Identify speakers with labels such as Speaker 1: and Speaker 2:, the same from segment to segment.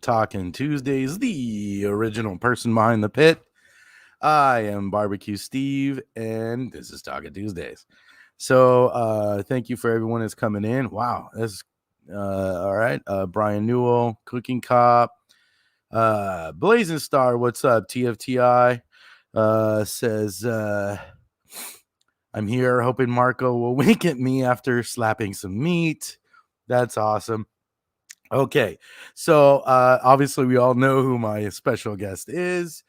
Speaker 1: Talkin Tuesdays, the original person behind the pit. I am Barbecue Steve, and this is Talkin Tuesdays. So thank you for everyone that's coming in. Wow, that's all right. Brian Newell, Cooking Cop, Blazing Star, what's up? TFTI says I'm here hoping Marco will wink at me after slapping some meat. That's awesome. Okay, so obviously we all know who my special guest is.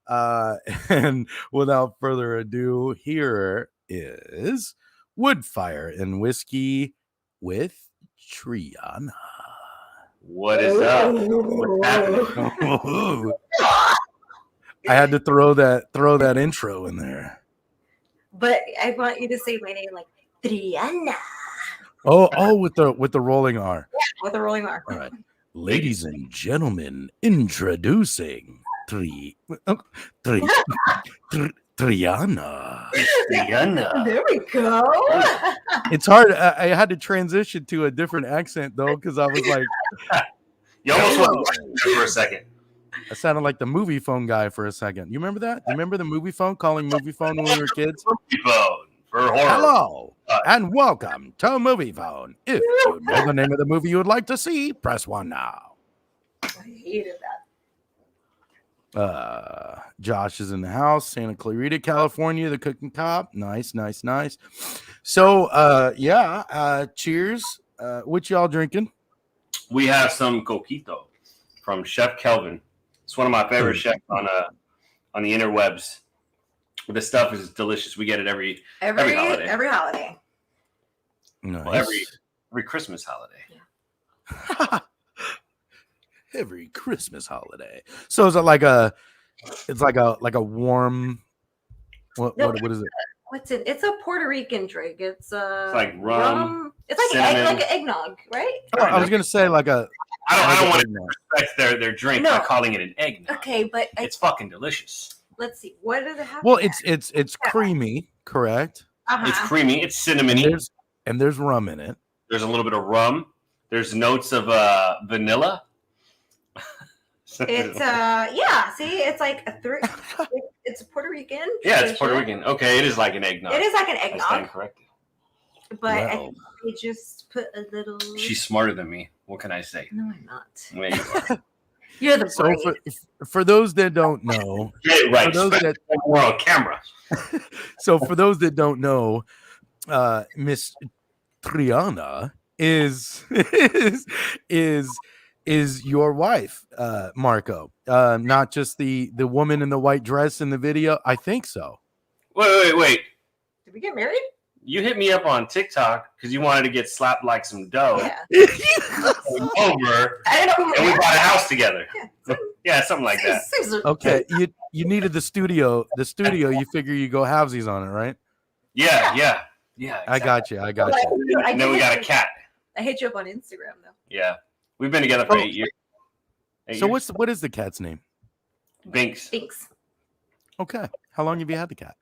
Speaker 1: And without further ado, here is Woodfire and Whiskey with Triana.
Speaker 2: What is up? What's happening?
Speaker 1: I had to throw that intro in there.
Speaker 3: But I want you to say my name like Triana.
Speaker 1: Oh, with the rolling R.
Speaker 3: Yeah, with a rolling R.
Speaker 1: All right. Ladies and gentlemen, introducing Triana.
Speaker 2: Triana.
Speaker 3: There we go.
Speaker 1: It's hard. I had to transition to a different accent though, because I was like,
Speaker 2: you almost went for a second.
Speaker 1: I sounded like the movie phone guy for a second. You remember that? You remember the movie phone, calling movie phone when we were kids?
Speaker 2: Movie phone for horror.
Speaker 1: Hello and welcome to Movie Phone. If you know the name of the movie you would like to see, press 1 now.
Speaker 3: I hated that.
Speaker 1: Josh is in the house, Santa Clarita, California, the Cooking Cop. Nice. So cheers. What y'all drinking?
Speaker 2: We have some coquito from Chef Kelvin. It's one of my favorite chefs on the interwebs. This stuff is delicious. We get it every holiday.
Speaker 3: Every holiday.
Speaker 1: Nice.
Speaker 2: Well, every Christmas holiday.
Speaker 3: Yeah.
Speaker 1: Every Christmas holiday. So is it like a warm what is it?
Speaker 3: What's it? It's a Puerto Rican drink. It's
Speaker 2: like rum.
Speaker 3: It's like an eggnog, right?
Speaker 1: Oh, I was gonna say like a.
Speaker 2: I don't want to respect their drink by calling it an eggnog.
Speaker 3: Okay, but
Speaker 2: it's fucking delicious.
Speaker 3: Let's see. What does it have?
Speaker 1: Well, it's creamy, correct?
Speaker 3: Uh-huh.
Speaker 2: It's creamy. It's cinnamony.
Speaker 1: And there's rum in it.
Speaker 2: There's a little bit of rum. There's notes of vanilla.
Speaker 3: It's See, it's like it's Puerto Rican.
Speaker 2: Yeah, it's Puerto Rican. Okay, it is like an eggnog.
Speaker 3: It is like an eggnog.
Speaker 2: I stand corrected.
Speaker 3: But I think they just put a little.
Speaker 2: She's smarter than me. What can I say?
Speaker 3: No, I'm not.
Speaker 2: Wait, you are.
Speaker 3: You're the brain.
Speaker 1: So for those that don't know,
Speaker 2: right?
Speaker 1: For those that
Speaker 2: we're on camera.
Speaker 1: So for those that don't know, Miss Triana is your wife, Marco. Not just the woman in the white dress in the video. I think so.
Speaker 2: Wait.
Speaker 3: Did we get married?
Speaker 2: You hit me up on TikTok because you wanted to get slapped like some dough.
Speaker 3: Yeah.
Speaker 2: Over. And we bought a house together. Yeah, something like that.
Speaker 1: Okay, you needed the studio. The studio, you figure you go halvesies on it, right?
Speaker 2: Yeah. Exactly.
Speaker 1: I got you.
Speaker 2: And then we got a cat.
Speaker 3: I hit you up on Instagram though.
Speaker 2: Yeah, we've been together for 8 years.
Speaker 1: What is the cat's name?
Speaker 2: Binks.
Speaker 1: Okay, how long have you had the cat?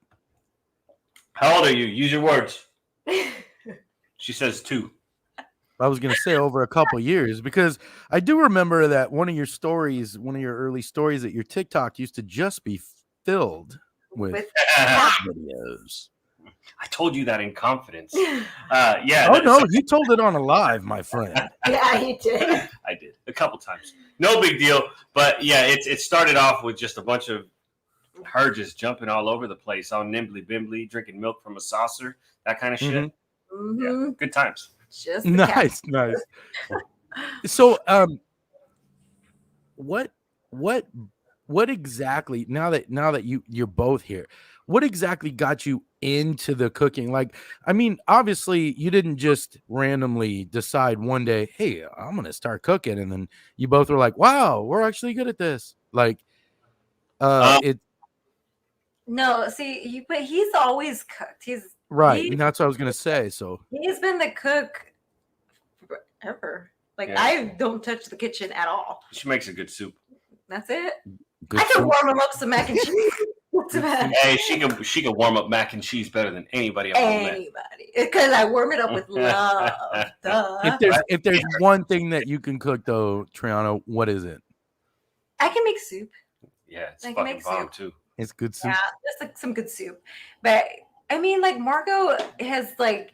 Speaker 2: How old are you? Use your words. She says 2.
Speaker 1: I was going to say over a couple years, because I do remember that one of your early stories at your TikTok used to just be filled with videos.
Speaker 2: I told you that in confidence. Yeah.
Speaker 1: Oh, no, you told it on a live, my friend.
Speaker 3: Yeah, you did.
Speaker 2: I did. A couple times. No big deal. But yeah, it started off with just a bunch of her just jumping all over the place, all nimbly bimbly, drinking milk from a saucer, that kind of shit.
Speaker 3: Mm-hmm.
Speaker 2: Yeah, good times.
Speaker 3: Just
Speaker 1: nice. So, what exactly? Now that you're both here, what exactly got you into the cooking? Like, I mean, obviously, you didn't just randomly decide one day, "Hey, I'm gonna start cooking," and then you both were like, "Wow, we're actually good at this." Like, it.
Speaker 3: No, see, but he's always cooked.
Speaker 1: Right, and that's what I was gonna say. So
Speaker 3: he's been the cook forever. Like I don't touch the kitchen at all.
Speaker 2: She makes a good soup.
Speaker 3: That's it.
Speaker 1: Good
Speaker 3: I can warm him up some mac and cheese.
Speaker 2: Hey, she can warm up mac and cheese better than anybody else.
Speaker 3: Anybody, because I warm it up with love.
Speaker 1: If there's one thing that you can cook though, Triana, what is it?
Speaker 3: I can make soup.
Speaker 2: Yeah, it's
Speaker 3: I can
Speaker 2: fucking
Speaker 3: make
Speaker 2: bomb
Speaker 3: soup.
Speaker 2: too.
Speaker 1: It's good soup.
Speaker 3: Yeah, just like some good soup. But I mean, like Marco has like,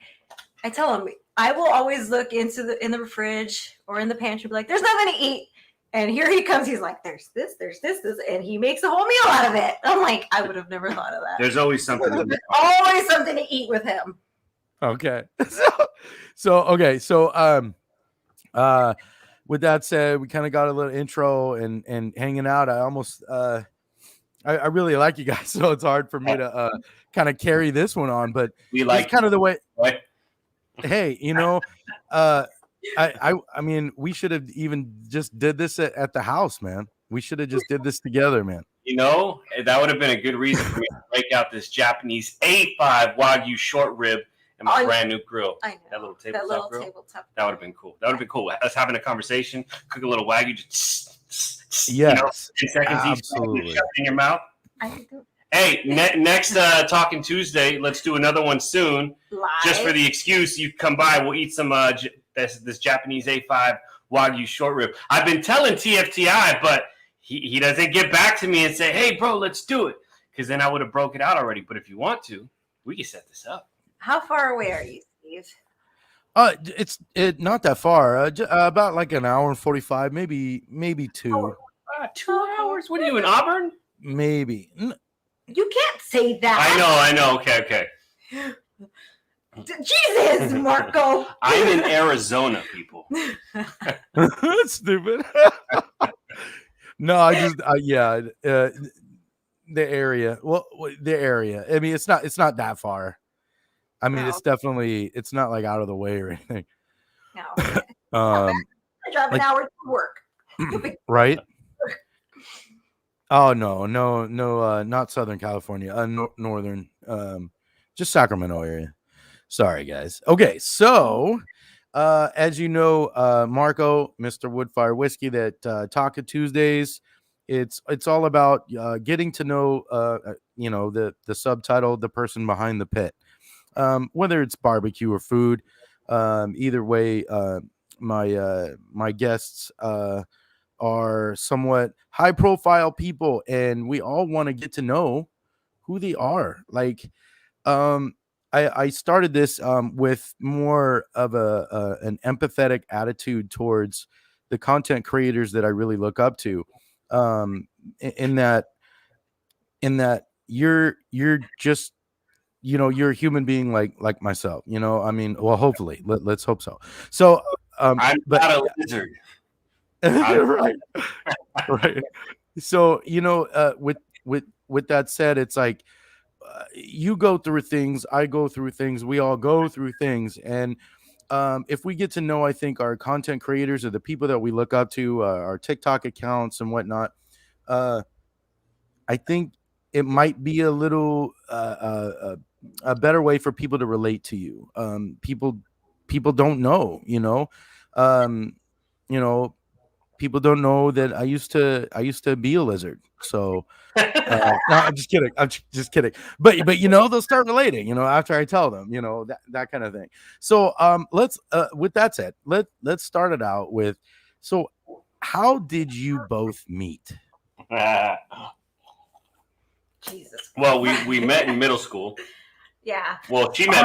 Speaker 3: I tell him I will always look in the fridge or in the pantry, be like, "There's nothing to eat," and here he comes. He's like, "There's this, and he makes a whole meal out of it. I'm like, I would have never thought of that.
Speaker 2: There's always something.
Speaker 3: There's always something to eat with him.
Speaker 1: Okay. So with that said, we kind of got a little intro and hanging out. I almost I really like you guys, so it's hard for me to kind of carry this one on, but
Speaker 2: We like
Speaker 1: kind of the way.
Speaker 2: Right?
Speaker 1: Hey, I mean, we should have even just did this at the house, man. We should have just did this together, man.
Speaker 2: That would have been a good reason for me to break out this Japanese A5 Wagyu short rib and my brand new grill.
Speaker 3: I know.
Speaker 2: That little tabletop grill.
Speaker 3: Tabletop.
Speaker 2: That would have been cool. That would have been cool. Us having a conversation, cook a little Wagyu, just
Speaker 1: Yes,
Speaker 2: 10 seconds
Speaker 1: absolutely.
Speaker 2: each, shove it in your mouth.
Speaker 3: I can do it.
Speaker 2: Hey, next Talkin Tuesday, let's do another one soon.
Speaker 3: Live.
Speaker 2: Just for the excuse, you come by, we'll eat some this Japanese A5 Wagyu short rib. I've been telling TFTI, but he doesn't get back to me and say, "Hey, bro, let's do it," because then I would have broke it out already. But if you want to, we can set this up.
Speaker 3: How far away are you, Steve?
Speaker 1: It's not that far. About like an hour and 45, maybe 2.
Speaker 2: 2 hours? What are you in Auburn?
Speaker 1: Maybe.
Speaker 3: You can't say that.
Speaker 2: I know. Okay.
Speaker 3: Jesus, Marco.
Speaker 2: I'm in Arizona, people.
Speaker 1: Stupid. No, I just the area. Well, the area. I mean, it's not that far. I mean,
Speaker 3: No.
Speaker 1: it's not like out of the way or anything.
Speaker 3: No. I drive an hour to work.
Speaker 1: Right? Oh no, not Southern California. Northern, just Sacramento area. Sorry, guys. Okay, so as you know, Marco, Mr. Woodfire Whiskey, that Talkin Tuesdays, it's all about getting to know the subtitle, the person behind the pit, whether it's barbecue or food. Either way, my guests are somewhat high profile people, and we all want to get to know who they are. Like, I started this with more of an empathetic attitude towards the content creators that I really look up to. In that you're just, you're a human being like myself. I mean, well, hopefully, let's hope so. So,
Speaker 2: I'm not a lizard.
Speaker 1: Right. So, with that said, it's like you go through things, I go through things, we all go through things, and if we get to know, I think, our content creators or the people that we look up to, our TikTok accounts and whatnot, I think it might be a little a better way for people to relate to you. People don't know, people don't know that I used to be a lizard. So no, I'm just kidding. But they'll start relating, after I tell them, that kind of thing. So let's with that said, let's start it out with, so how did you both meet?
Speaker 3: Jesus.
Speaker 2: Well, we met in middle school.
Speaker 3: Yeah.
Speaker 2: Well, she met.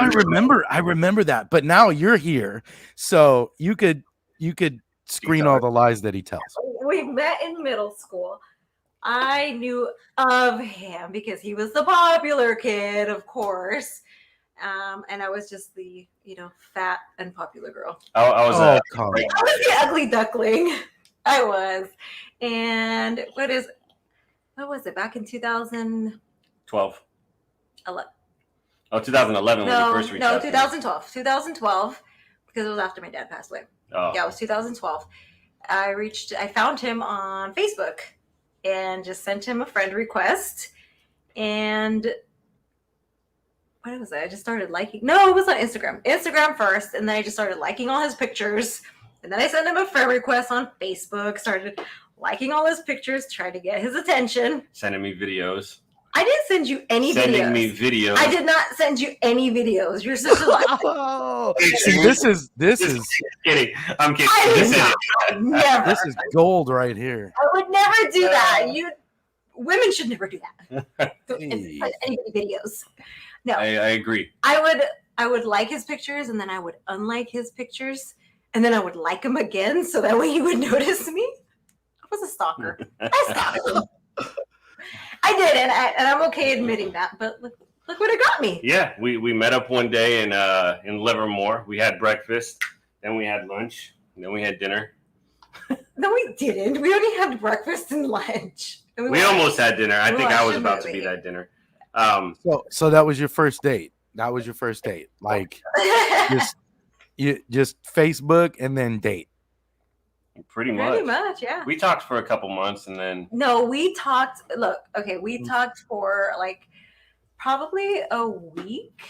Speaker 1: I remember that. But now you're here, so you could screen all the lies that he tells.
Speaker 3: We met in middle school. I knew of him because he was the popular kid, of course. And I was just the, fat and popular girl.
Speaker 2: I was
Speaker 3: the ugly duckling. I was. And what was it? Back in 2012.
Speaker 2: 2011 when we first reached out.
Speaker 3: 2012. 2012, because it was after my dad passed away.
Speaker 2: Oh.
Speaker 3: Yeah, it was 2012. I found him on Facebook and just sent him a friend request. And what was it? I just started liking. No, it was on Instagram. Instagram first, and then I just started liking all his pictures. And then I sent him a friend request on Facebook, started liking all his pictures, tried to get his attention.
Speaker 2: Sending me videos.
Speaker 3: I didn't send you any
Speaker 2: Sending
Speaker 3: videos.
Speaker 2: me videos.
Speaker 3: I did not send you any videos. You're such a liar.
Speaker 1: Oh, see, this is
Speaker 2: Kidding. I'm kidding.
Speaker 3: I
Speaker 2: He
Speaker 3: did
Speaker 2: said
Speaker 3: not.
Speaker 2: it.
Speaker 3: Never.
Speaker 1: this is gold right here.
Speaker 3: I would never do that. Women should never do that.
Speaker 1: Hey.
Speaker 3: Send anybody videos. No,
Speaker 2: I agree.
Speaker 3: I would like his pictures, and then I would unlike his pictures, and then I would like him again, so that way he would notice me. I was a stalker. I stalked him. I did, and I'm okay admitting that. But look what it got me.
Speaker 2: Yeah, we met up one day in Livermore. We had breakfast, then we had lunch, and then we had dinner.
Speaker 3: No, we didn't. We only had breakfast and lunch. And
Speaker 2: We almost had dinner. I
Speaker 3: we
Speaker 2: think I
Speaker 3: watched
Speaker 2: was
Speaker 3: a
Speaker 2: about to
Speaker 3: movie.
Speaker 2: be that dinner.
Speaker 1: So that was your first date. That was your first date. Like just Facebook and then date.
Speaker 2: Pretty much.
Speaker 3: Pretty much, yeah.
Speaker 2: We talked for a couple months, and then
Speaker 3: No, we talked. Look, okay, we talked for like probably a week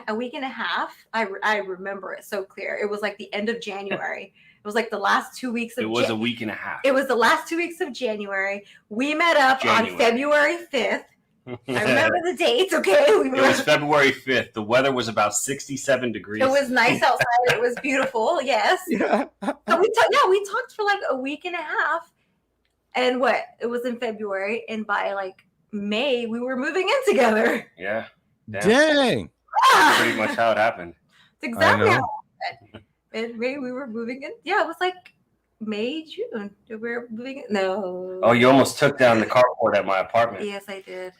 Speaker 3: a week and a half. I remember it so clear. It was like the end of January. It was like the last 2 weeks of
Speaker 2: it was a week and a half.
Speaker 3: It was the last 2 weeks of January. We met up on February 5th. I remember the dates, okay?
Speaker 2: It was February 5th. The weather was about 67 degrees.
Speaker 3: It was nice outside. It was beautiful, yes.
Speaker 1: Yeah.
Speaker 3: So we talked for like a week and a half. And it was in February, and by like May, we were moving in together.
Speaker 2: Yeah.
Speaker 1: Dang.
Speaker 2: Pretty much how it happened.
Speaker 3: That's exactly how it happened. In May, we were moving in. Yeah, it was like May, June. We were moving in. No.
Speaker 2: Oh, you almost took down the carport at my apartment.
Speaker 3: Yes, I did.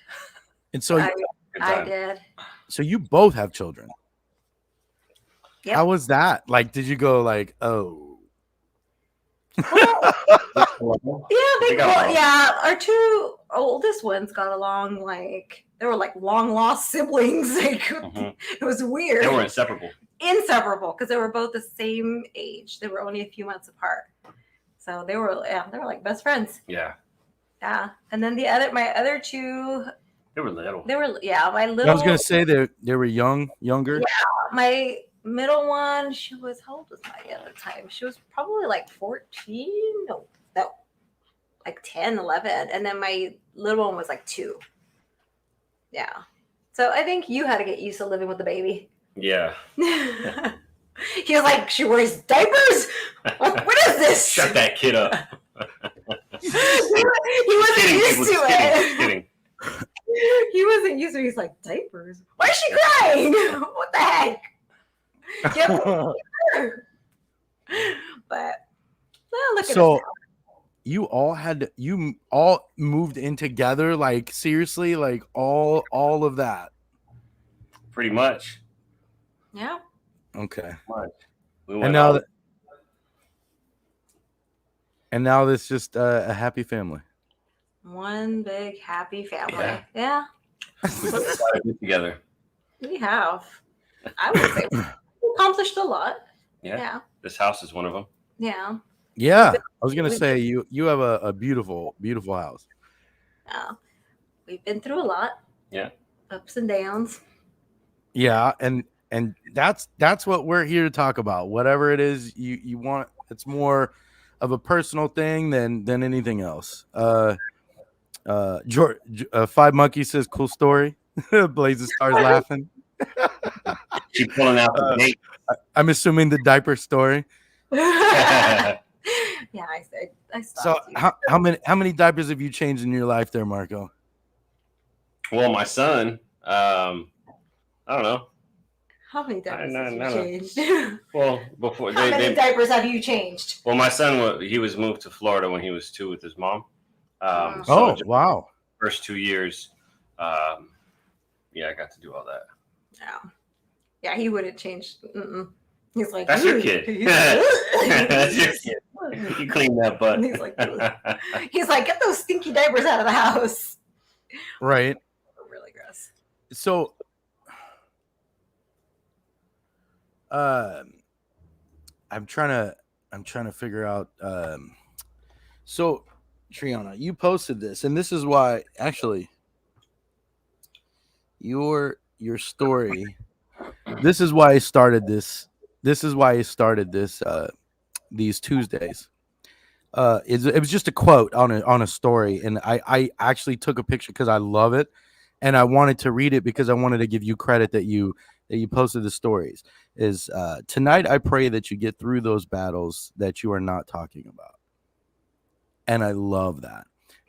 Speaker 1: And so
Speaker 3: I did.
Speaker 1: So you both have children.
Speaker 3: Yep.
Speaker 1: How was that? Like, did you go like, oh?
Speaker 3: Yeah, our two oldest ones got along like they were like long lost siblings. Like it was weird.
Speaker 2: They were inseparable.
Speaker 3: Inseparable because they were both the same age. They were only a few months apart. So they were like best friends.
Speaker 2: Yeah.
Speaker 3: Yeah. And then my other two,
Speaker 2: They were little.
Speaker 3: my little.
Speaker 1: I was gonna say they were younger.
Speaker 3: Yeah, my middle one, she was, how old was my other time? She was probably like 14. No, like 10, 11. And then my little one was like 2. Yeah. So I think you had to get used to living with the baby.
Speaker 2: Yeah.
Speaker 3: He was like, she wears diapers? What is this?
Speaker 2: Shut that kid up.
Speaker 3: He wasn't used to it.
Speaker 2: Kidding.
Speaker 3: He wasn't used to it. He's like, diapers? Why is she crying? What the heck? Yep. But well, look at
Speaker 1: So
Speaker 3: us now.
Speaker 1: you all moved in together, like seriously, like all of that.
Speaker 2: Pretty much.
Speaker 3: Yeah.
Speaker 1: Okay.
Speaker 2: We
Speaker 1: And
Speaker 2: went
Speaker 1: now
Speaker 2: all-
Speaker 1: that and now it's just a happy family.
Speaker 3: One big happy family.
Speaker 2: Yeah.
Speaker 3: Yeah.
Speaker 2: we got to get together.
Speaker 3: We have. I would say we accomplished a lot.
Speaker 2: Yeah.
Speaker 3: Yeah.
Speaker 2: This house is one of them.
Speaker 3: Yeah.
Speaker 1: Yeah, I was gonna say you have a beautiful house.
Speaker 3: Yeah. We've been through a lot.
Speaker 2: Yeah.
Speaker 3: Ups and downs.
Speaker 1: Yeah, and that's what we're here to talk about. Whatever it is you want, it's more of a personal thing than anything else. George, Five Monkeys says cool story. Blazes starts laughing.
Speaker 2: She's pulling out the date.
Speaker 1: I'm assuming the diaper story.
Speaker 3: Yeah, I
Speaker 1: So
Speaker 3: stopped.
Speaker 1: how many diapers have you changed in your life there, Marco?
Speaker 2: Well, my son, I don't know.
Speaker 3: How many diapers
Speaker 2: No,
Speaker 3: have you
Speaker 2: no.
Speaker 3: changed?
Speaker 2: Well, before
Speaker 3: How many diapers have you changed?
Speaker 2: well, my son, he was moved to Florida when he was 2 with his mom.
Speaker 1: Oh, wow.
Speaker 2: First 2 years, yeah, I got to do all that.
Speaker 3: Yeah. Yeah, he wouldn't change. He's like,
Speaker 2: That's your
Speaker 3: "Ooh."
Speaker 2: kid.
Speaker 3: He's
Speaker 2: That's your kid. You clean that butt.
Speaker 3: He's like, he's like, get those stinky diapers out of the house.
Speaker 1: Right.
Speaker 3: Really gross.
Speaker 1: So I'm trying to figure out so Triana, you posted this, and this is why actually your story, this is why I started this. This is why I started this these Tuesdays. It was just a quote on a story, and I actually took a picture because I love it, and I wanted to read it because I wanted to give you credit that you posted the stories. Is tonight I pray that you get through those battles that you are not talking about, and I love that.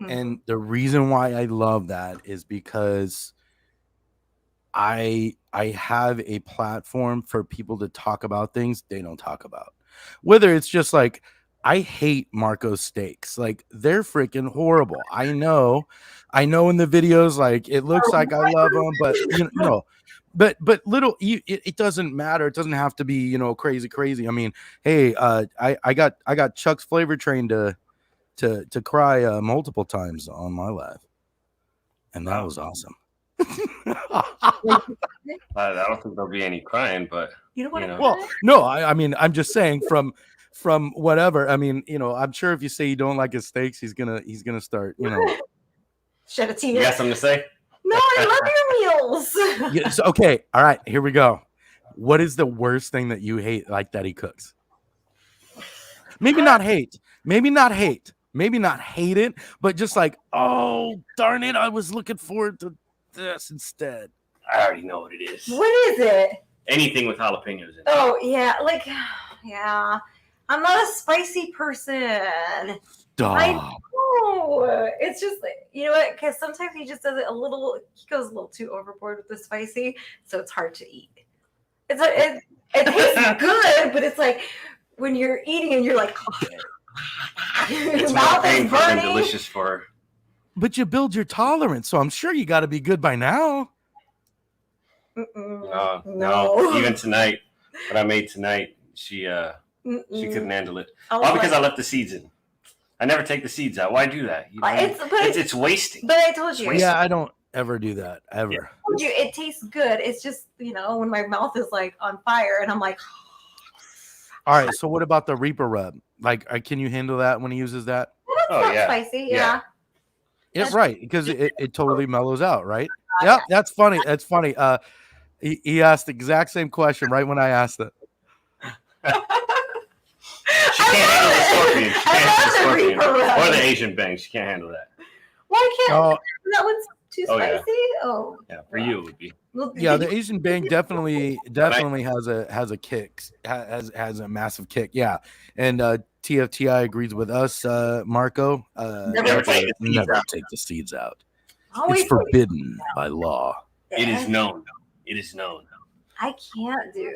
Speaker 1: And the reason why I love that is because I have a platform for people to talk about things they don't talk about. Whether it's just like, I hate Marco's steaks. Like, they're freaking horrible. I know in the videos, like, it looks like I love them, but but little, it doesn't matter. It doesn't have to be, crazy. I mean, hey, I got Chuck's Flavor Train to cry multiple times on my live, and that was awesome.
Speaker 2: I don't think there'll be any crying, but
Speaker 1: well, no, I mean, I'm just saying from whatever. I mean, I'm sure if you say you don't like his steaks, he's gonna start,
Speaker 3: shed a tear.
Speaker 2: You got something to say?
Speaker 3: No, I love your meals.
Speaker 1: Yes, okay, all right, here we go. What is the worst thing that you hate, like, that he cooks? Maybe not hate it, but just like, oh darn it, I was looking forward to this instead.
Speaker 2: I already know what it is.
Speaker 3: What is it?
Speaker 2: Anything with jalapenos in it.
Speaker 3: Oh yeah, I'm not a spicy person. I know. It's just like, you know what? Because sometimes he just does it a little. He goes a little too overboard with the spicy, so it's hard to eat. It tastes good, but it's like when you're eating and you're like, your mouth is burning.
Speaker 2: Delicious for her.
Speaker 1: But you build your tolerance, so I'm sure you got to be good by now.
Speaker 2: No. Even tonight, what I made tonight, she couldn't handle it. All because I left the seeds in. I never take the seeds out. Why do that? It's wasting.
Speaker 3: But I told you.
Speaker 1: Yeah, I don't ever do that, ever.
Speaker 3: I told you, it tastes good. It's just, when my mouth is like on fire and I'm like.
Speaker 1: All right, so what about the Reaper rub? Like, can you handle that when he uses that?
Speaker 3: Well, that's not spicy, yeah.
Speaker 1: It's right, because it totally mellows out, right? Yeah, that's funny. That's funny. He asked the exact same question right when I asked it.
Speaker 2: She can't handle the scorpion. She can't handle the scorpion. Or the Asian bang. She can't handle that.
Speaker 3: Why can't? That one's too spicy?
Speaker 2: Oh. Yeah, for you it would be.
Speaker 1: Yeah, the Asian bang definitely has a kick, has a massive kick. Yeah, and TFTI agrees with us, Marco.
Speaker 2: Never take
Speaker 1: the seeds out. It's forbidden by law.
Speaker 2: It is known. It is known.
Speaker 3: I can't do.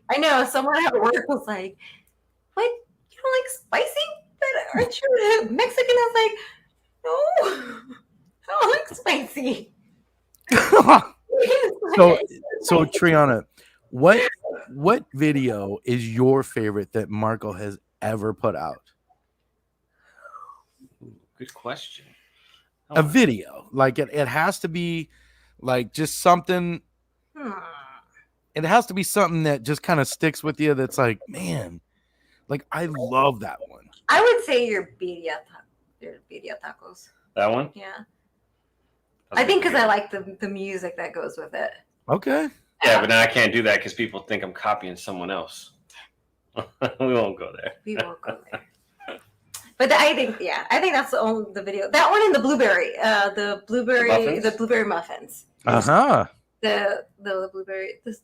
Speaker 3: I know someone at work was like, "What? You don't like spicy? But aren't you Mexican?" I was like, "No, I don't like spicy."
Speaker 1: So Triana, what video is your favorite that Marco has ever put out?
Speaker 2: Good question.
Speaker 1: A video, like it has to be like just something. It has to be something that just kind of sticks with you. That's like, man, like I love that one.
Speaker 3: I would say your birria tacos.
Speaker 2: That one?
Speaker 3: Yeah. I think because I like the music that goes with it.
Speaker 1: Okay.
Speaker 3: Yeah,
Speaker 2: but now I can't do that because people think I'm copying someone else. We won't go there.
Speaker 3: We won't go there. But I think that's the video. That one and the blueberry, the blueberry muffins. The blueberry.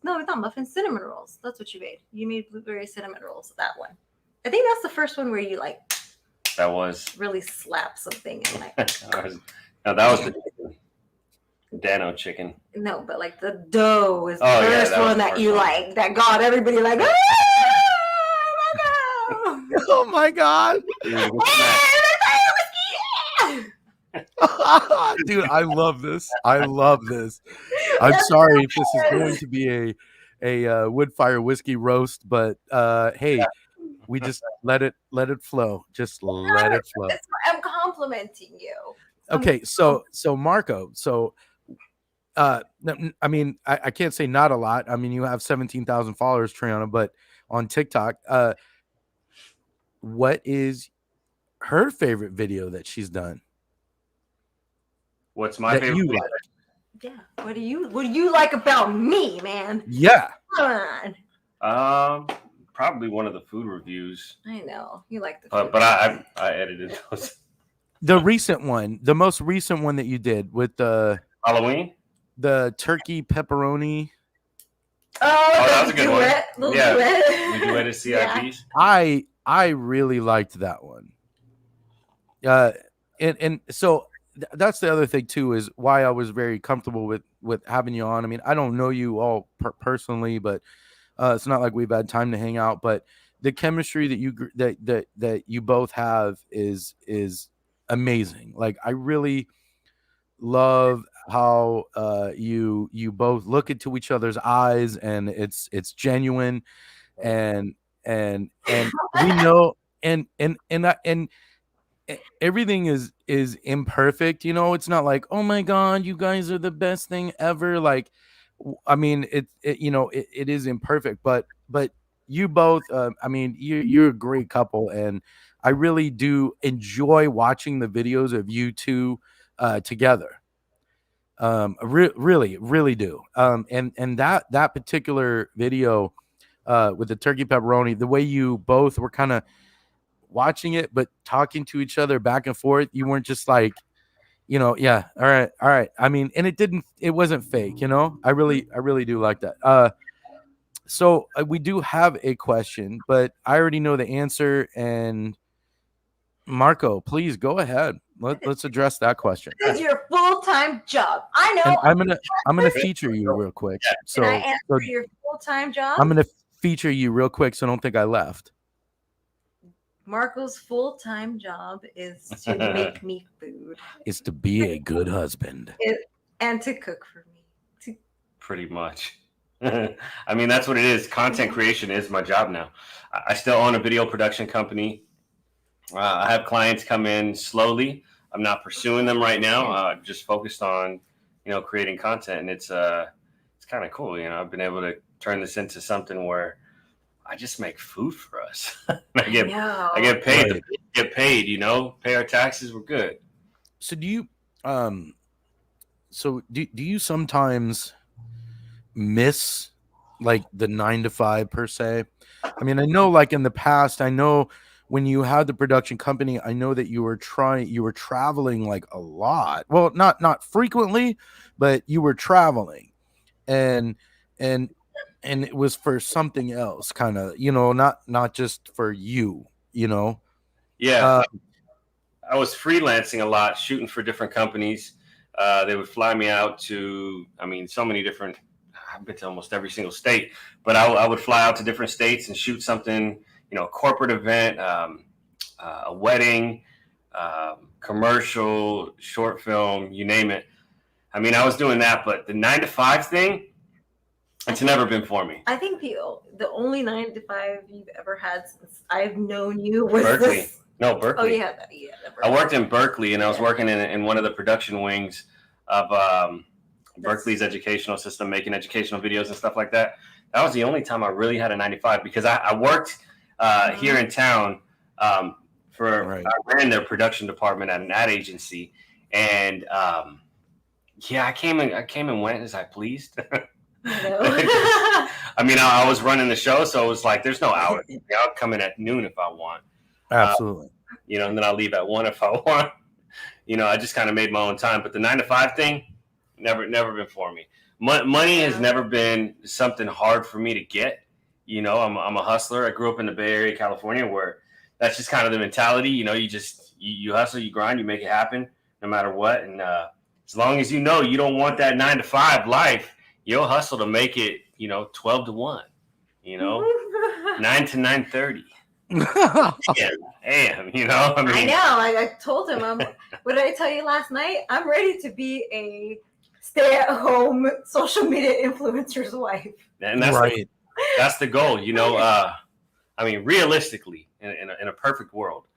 Speaker 3: No, it's not muffins. Cinnamon rolls. That's what you made. You made blueberry cinnamon rolls. That one. I think that's the first one where you like.
Speaker 2: That was
Speaker 3: really slap something and like.
Speaker 2: that was the Dano chicken.
Speaker 3: No, but like the dough was the first one that you like that got everybody like.
Speaker 1: Oh my god! Dude, I love this. I'm sorry if this is going to be a Woodfire whiskey roast, but hey, we just let it flow. Just let it flow.
Speaker 3: I'm complimenting you.
Speaker 1: Okay, so Marco, I mean, I can't say not a lot. I mean, you have 17,000 followers, Triana, but on TikTok, what is her favorite video that she's done?
Speaker 2: What's my favorite video?
Speaker 3: Yeah. What do you like about me, man?
Speaker 1: Yeah.
Speaker 3: Come on.
Speaker 2: Probably one of the food reviews.
Speaker 3: I know. You like the food.
Speaker 2: But I edited those.
Speaker 1: The recent one, the most recent one that you did with the
Speaker 2: Halloween.
Speaker 1: The turkey pepperoni.
Speaker 3: Oh,
Speaker 2: that was a good one. Yeah.
Speaker 3: Duet.
Speaker 2: We duetted CIPs.
Speaker 1: I really liked that one. And so that's the other thing too, is why I was very comfortable with having you on. I mean, I don't know you all personally, but it's not like we've had time to hang out. But the chemistry that you both have is amazing. Like, I really love how you both look into each other's eyes, and it's genuine, and we know, and everything is imperfect. It's not like, oh my god, you guys are the best thing ever. Like, I mean, it is imperfect, but you both, I mean, you're a great couple, and I really do enjoy watching the videos of you two together. Really do. And that particular video with the turkey pepperoni, the way you both were kind of watching it but talking to each other back and forth, you weren't just like, yeah, all right. I mean, and it wasn't fake. I really do like that. So we do have a question, but I already know the answer. And Marco, please go ahead. Let's address that question.
Speaker 3: It's your full-time job. I know.
Speaker 1: And I'm gonna feature you real quick. So,
Speaker 3: Can I answer your full-time job?
Speaker 1: I'm gonna feature you real quick, so don't think I left.
Speaker 3: Marco's full-time job is to make me food.
Speaker 1: Is to be a good husband.
Speaker 3: And to cook for me.
Speaker 2: Pretty much. I mean, that's what it is. Content creation is my job now. I still own a video production company. I have clients come in slowly. I'm not pursuing them right now. I'm just focused on, creating content, and it's kind of cool. I've been able to turn this into something where I just make food for us. I get paid. Right. Get paid. Pay our taxes. We're good.
Speaker 1: So do you? Do you sometimes miss like the 9 to 5 per se? I mean, I know, like, in the past, I know when you had the production company, I know that you were traveling like a lot. Well, not frequently, but you were traveling, and it was for something else, kind of, not just for you,
Speaker 2: Yeah. I was freelancing a lot, shooting for different companies. They would fly me out to, so many different, I've been to almost every single state, but I would fly out to different states and shoot something, a corporate event, a wedding, commercial, short film, you name it. I was doing that, but the 9 to 5 thing, it's never been for me.
Speaker 3: I think the only 9 to 5 you've ever had since I've known you was
Speaker 2: Berkeley.
Speaker 3: This.
Speaker 2: No, Berkeley.
Speaker 3: Oh, yeah.
Speaker 2: I worked in Berkeley, and I was working in one of the production wings of Berkeley's educational system, making educational videos and stuff like that. That was the only time I really had a 9 to 5, because I worked here in town I ran their production department at an ad agency, and I came and went as I pleased. I was running the show, so it was like, there's no hours. I'll come in at noon if I want.
Speaker 1: Absolutely.
Speaker 2: And then I'll leave at 1 if I want. I just kind of made my own time. But the 9 to 5 thing, never been for me. Money has never been something hard for me to get. I'm a hustler. I grew up in the Bay Area, California, where that's just kind of the mentality. You hustle, you grind, you make it happen no matter what. And as long as you don't want that 9 to 5 life, you'll hustle to make it, 12 to 1, 9 to 9:30. Yeah, damn,
Speaker 3: I know. I told him, what did I tell you last night? I'm ready to be a stay-at-home social media influencer's wife.
Speaker 2: And that's right. That's the goal, realistically, in a perfect world,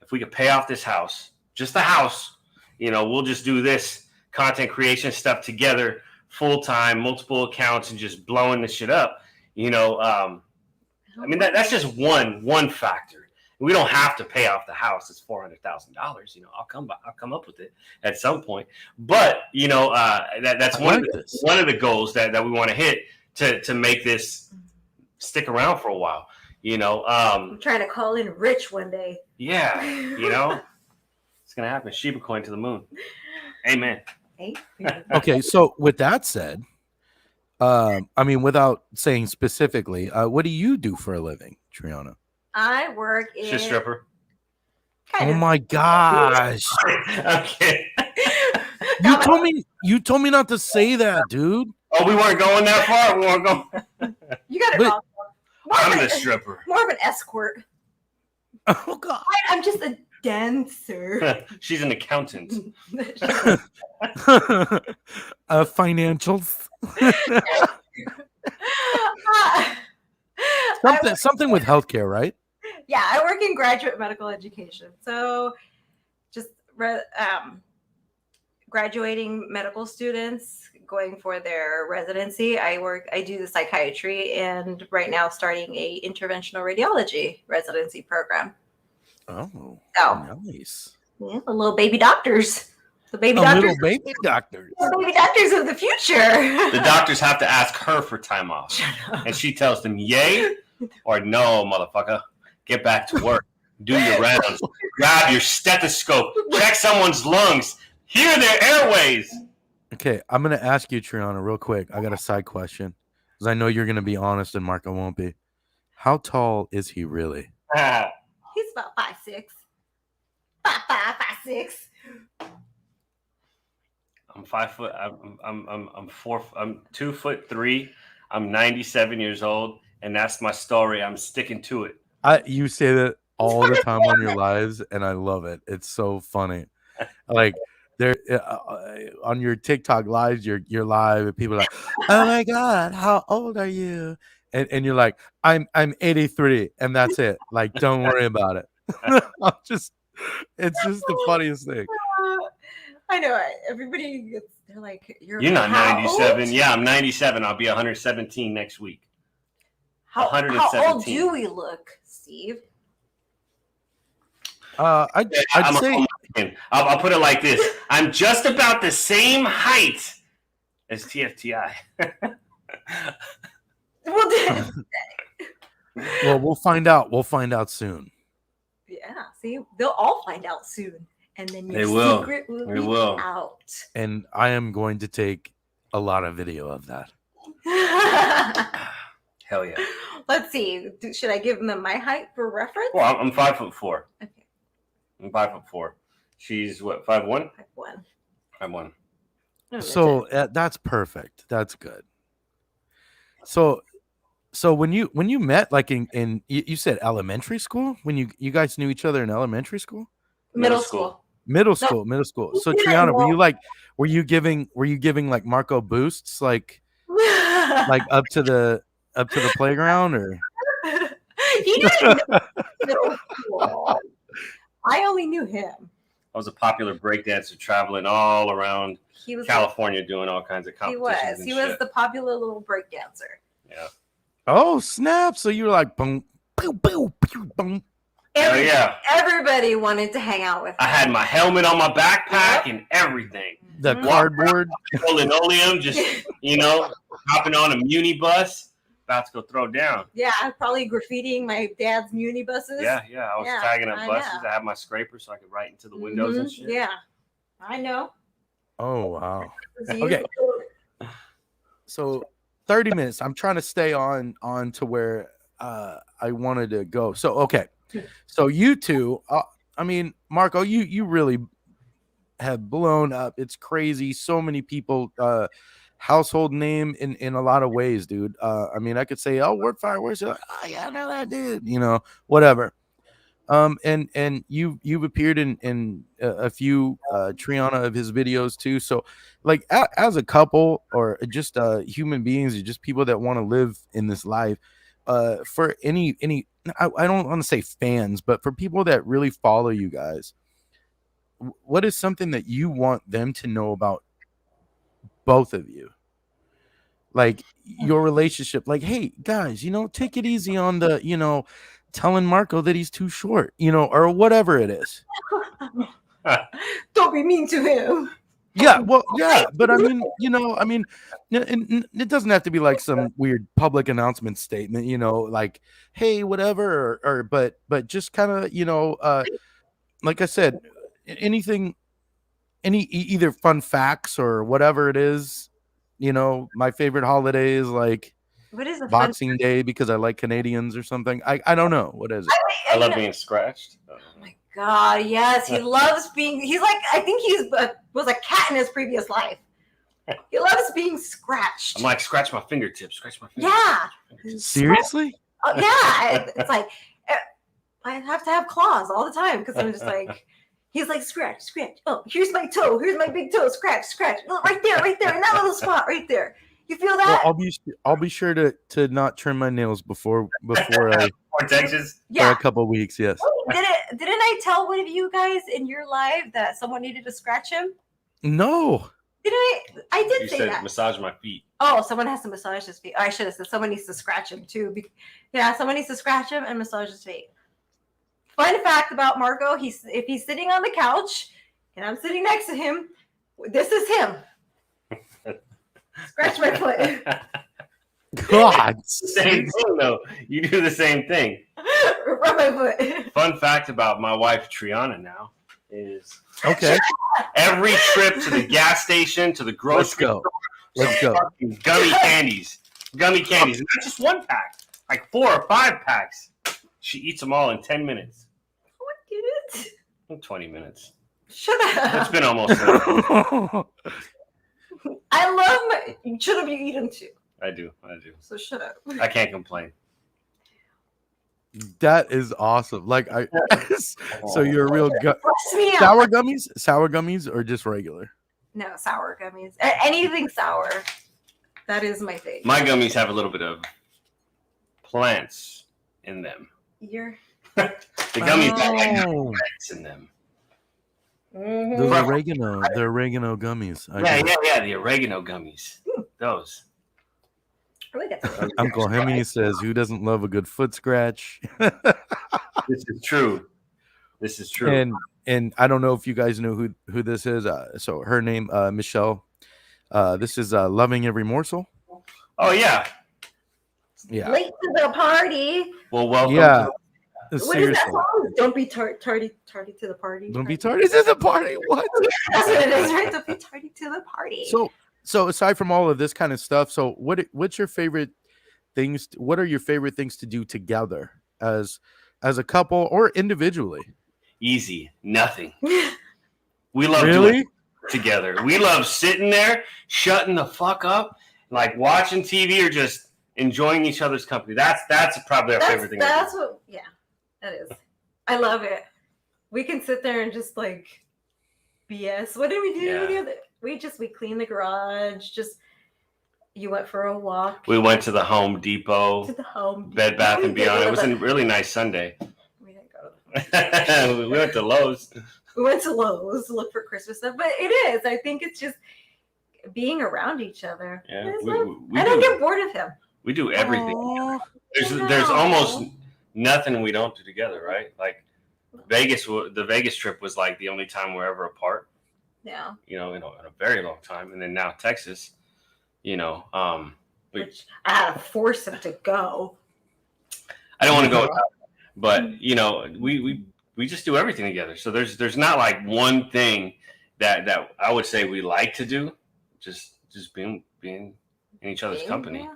Speaker 2: if we could pay off this house, just the house, we'll just do this content creation stuff together, full-time, multiple accounts, and just blowing the shit up. That's just one factor. We don't have to pay off the house. It's $400,000. I'll come up with it at some point. But that's one of the goals that we want to hit to make this stick around for a while.
Speaker 3: I'm trying to call in Rich one day.
Speaker 2: Yeah, it's gonna happen. Shiba coin to the moon. Amen.
Speaker 3: Hey.
Speaker 1: Okay, so with that said, I mean, without saying specifically, what do you do for a living, Triana?
Speaker 3: I work in
Speaker 2: She's a stripper.
Speaker 3: kind
Speaker 1: Oh
Speaker 3: of.
Speaker 1: my gosh!
Speaker 2: Okay.
Speaker 1: You told me not to say that, dude.
Speaker 2: Oh, we weren't going that far. We weren't going.
Speaker 3: You got it
Speaker 1: But-
Speaker 3: wrong.
Speaker 2: I'm the stripper.
Speaker 3: More of an escort.
Speaker 1: Oh god!
Speaker 3: I'm just a dancer.
Speaker 2: She's an accountant.
Speaker 1: Financials.
Speaker 3: I
Speaker 1: Something with healthcare, right?
Speaker 3: Yeah, I work in graduate medical education. So just graduating medical students going for their residency. I do the psychiatry, and right now starting a interventional radiology residency program.
Speaker 1: Oh,
Speaker 3: So
Speaker 1: nice.
Speaker 3: yeah, the little baby doctors. The baby
Speaker 1: A
Speaker 3: doctors.
Speaker 1: little baby doctor.
Speaker 3: The baby doctors of the future.
Speaker 2: The doctors have to ask her for time off. And she tells them, yay or no, motherfucker. Get back to work. Do your rounds. Grab your stethoscope. Check someone's lungs. Hear their airways.
Speaker 1: Okay, I'm gonna ask you, Triana, real quick. I got a side question because I know you're gonna be honest and Marco won't be. How tall is he really?
Speaker 3: He's about 5'6". 5'5", 5'6".
Speaker 2: I'm 5 foot. I'm 2'3". I'm 97 years old, and that's my story. I'm sticking to it.
Speaker 1: You say that all the time on your lives, and I love it. It's so funny. Like there on your TikTok lives, you're live, and people are like, "Oh my god, how old are you?" And you're like, "I'm 83," and that's it. Like, don't worry about it. It's just the funniest thing.
Speaker 3: I know. Everybody they're like,
Speaker 2: You're not
Speaker 3: how
Speaker 2: 97.
Speaker 3: old?
Speaker 2: Yeah, I'm 97. I'll be 117 next week.
Speaker 3: How old
Speaker 2: 117.
Speaker 3: do we look, Steve?
Speaker 1: I'd say
Speaker 2: I'll put it like this. I'm just about the same height as TFTI.
Speaker 1: well, we'll find out. We'll find out soon.
Speaker 3: Yeah, see, they'll all find out soon, and then your
Speaker 2: They will.
Speaker 3: secret will
Speaker 2: They
Speaker 3: be
Speaker 2: will.
Speaker 3: out.
Speaker 1: And I am going to take a lot of video of that.
Speaker 2: Hell yeah.
Speaker 3: Let's see. Should I give them my height for reference?
Speaker 2: Well, I'm 5'4".
Speaker 3: Okay.
Speaker 2: I'm 5'4". She's what, 5'1"?
Speaker 3: 5'1".
Speaker 2: 5'1".
Speaker 1: So that's perfect. That's good. So when you met, like in you said elementary school, when you guys knew each other in elementary school,
Speaker 3: Middle school.
Speaker 1: middle school. So Triana, were you giving like Marco boosts like up to the playground, or
Speaker 3: He didn't know middle school. I only knew him.
Speaker 2: I was a popular breakdancer traveling all around
Speaker 3: He was
Speaker 2: California doing all kinds of competitions.
Speaker 3: He was the popular little break dancer.
Speaker 2: Yeah.
Speaker 1: oh snap! So you were like boom, boom, boom, boom, boom.
Speaker 3: Everybody wanted to hang out with him.
Speaker 2: I had my helmet on my backpack and everything.
Speaker 1: The cardboard.
Speaker 2: Linoleum, just, hopping on a muni bus, about to go throw down.
Speaker 3: Yeah, probably graffitiing my dad's muni buses.
Speaker 2: Yeah. I was tagging up buses.
Speaker 3: know.
Speaker 2: I had my scraper so I could write into the windows and shit.
Speaker 3: Yeah, I know.
Speaker 1: Oh wow. Okay. So 30 minutes. I'm trying to stay on to where I wanted to go. So okay. So you two, I mean, Marco, you really have blown up. It's crazy. So many people, household name in a lot of ways, dude. I mean, I could say, oh, Woodfire, where's it? Oh, yeah, I know that dude. Whatever. And you've appeared in a few Triana of his videos too. So, like, as a couple or just human beings, or just people that want to live in this life, for any I don't want to say fans, but for people that really follow you guys, what is something that you want them to know about both of you? Like your relationship, like, hey guys, take it easy on the, telling Marco that he's too short, or whatever it is.
Speaker 3: Don't be mean to him.
Speaker 1: Yeah, well, yeah, but I mean, it doesn't have to be like some weird public announcement statement, like, hey, whatever, but just kind of, like I said, anything either fun facts or whatever it is. You know, my favorite holiday is like
Speaker 3: What is a fun?
Speaker 1: Boxing Day because I like Canadians or something. I don't know. What is it?
Speaker 2: I love being scratched.
Speaker 3: Oh my God, yes, he loves being. He's like, I think was a cat in his previous life. He loves being scratched.
Speaker 2: I'm like, scratch my fingertips. Scratch my fingertips.
Speaker 3: Yeah.
Speaker 1: Seriously?
Speaker 3: Oh, yeah. It's like I have to have claws all the time because I'm just like, he's like, scratch. Oh, here's my toe. Here's my big toe. Scratch. Oh, right there, in that little spot, right there. You feel that?
Speaker 1: Well, I'll be sure to not trim my nails before I
Speaker 2: Or Texas.
Speaker 1: for a couple of weeks. Yes.
Speaker 3: Oh, didn't I tell one of you guys in your live that someone needed to scratch him?
Speaker 1: No.
Speaker 3: I did
Speaker 2: You
Speaker 3: say
Speaker 2: said
Speaker 3: that.
Speaker 2: massage my feet.
Speaker 3: Oh, someone has to massage his feet. I should have said someone needs to scratch him too. Yeah, someone needs to scratch him and massage his feet. Fun fact about Marco: if he's sitting on the couch and I'm sitting next to him, this is him. Scratch my foot.
Speaker 1: God.
Speaker 2: Same thing though. You do the same thing.
Speaker 3: Rub my foot.
Speaker 2: Fun fact about my wife Triana now is
Speaker 1: Okay.
Speaker 2: every trip to the gas station, to the grocery store,
Speaker 1: Let's go.
Speaker 2: fucking Gummy Candies. Gummy Candies. And not just one pack, like 4 or 5 packs. She eats them all in 10 minutes.
Speaker 3: What did it?
Speaker 2: 20 minutes.
Speaker 3: Shut up.
Speaker 2: It's been almost an hour.
Speaker 3: I love my. Should have you eaten too?
Speaker 2: I do.
Speaker 3: So shut up.
Speaker 2: I can't complain.
Speaker 1: That is awesome. Like so you're a real
Speaker 3: Bless me out.
Speaker 1: sour gummies or just regular?
Speaker 3: No, sour gummies. Anything sour. That is my thing.
Speaker 2: My gummies have a little bit of plants in them.
Speaker 3: You're.
Speaker 2: The gummies have like
Speaker 1: Oh.
Speaker 2: plants in them.
Speaker 1: Those the oregano gummies.
Speaker 2: Yeah, the oregano gummies. Those.
Speaker 3: Really get some.
Speaker 1: Uncle Hemi says, "Who doesn't love a good foot scratch?"
Speaker 2: This is true.
Speaker 1: And I don't know if you guys know who this is. So her name, Michelle. This is Loving Every Morsel.
Speaker 2: Oh yeah.
Speaker 1: Yeah.
Speaker 3: Late to the party.
Speaker 2: Well, welcome.
Speaker 1: Yeah.
Speaker 3: What is
Speaker 1: Seriously.
Speaker 3: that song? Don't be tardy to the party.
Speaker 1: Don't be tardy to the party. What?
Speaker 3: That's what it is, right? Don't be tardy to the party.
Speaker 1: So aside from all of this kind of stuff, so what's your favorite things? What are your favorite things to do together as a couple or individually?
Speaker 2: Easy. Nothing. We love
Speaker 1: Really?
Speaker 2: doing it together. We love sitting there, shutting the fuck up, like watching TV or just enjoying each other's company. That's probably our favorite thing.
Speaker 3: That's what. Yeah, that is. I love it. We can sit there and just like BS. What did we do?
Speaker 2: Yeah.
Speaker 3: We cleaned the garage. Just you went for a walk.
Speaker 2: We went to the Home Depot.
Speaker 3: To the Home
Speaker 2: Bed Bath and Beyond. It was a really nice Sunday.
Speaker 3: We didn't go to the
Speaker 2: We went to Lowe's.
Speaker 3: We went to Lowe's to look for Christmas stuff, but it is. I think it's just being around each other.
Speaker 2: Yeah,
Speaker 3: I don't get bored of him.
Speaker 2: We do everything.
Speaker 1: Aw.
Speaker 2: There's almost nothing we don't do together, right? Like the Vegas trip was like the only time we're ever apart.
Speaker 3: Yeah.
Speaker 2: In a very long time, and then now Texas.
Speaker 3: Which I had to force him to go.
Speaker 2: I don't want to go without it, but we just do everything together. So there's not like one thing that I would say we like to do. Just being in each other's company.
Speaker 3: Yeah.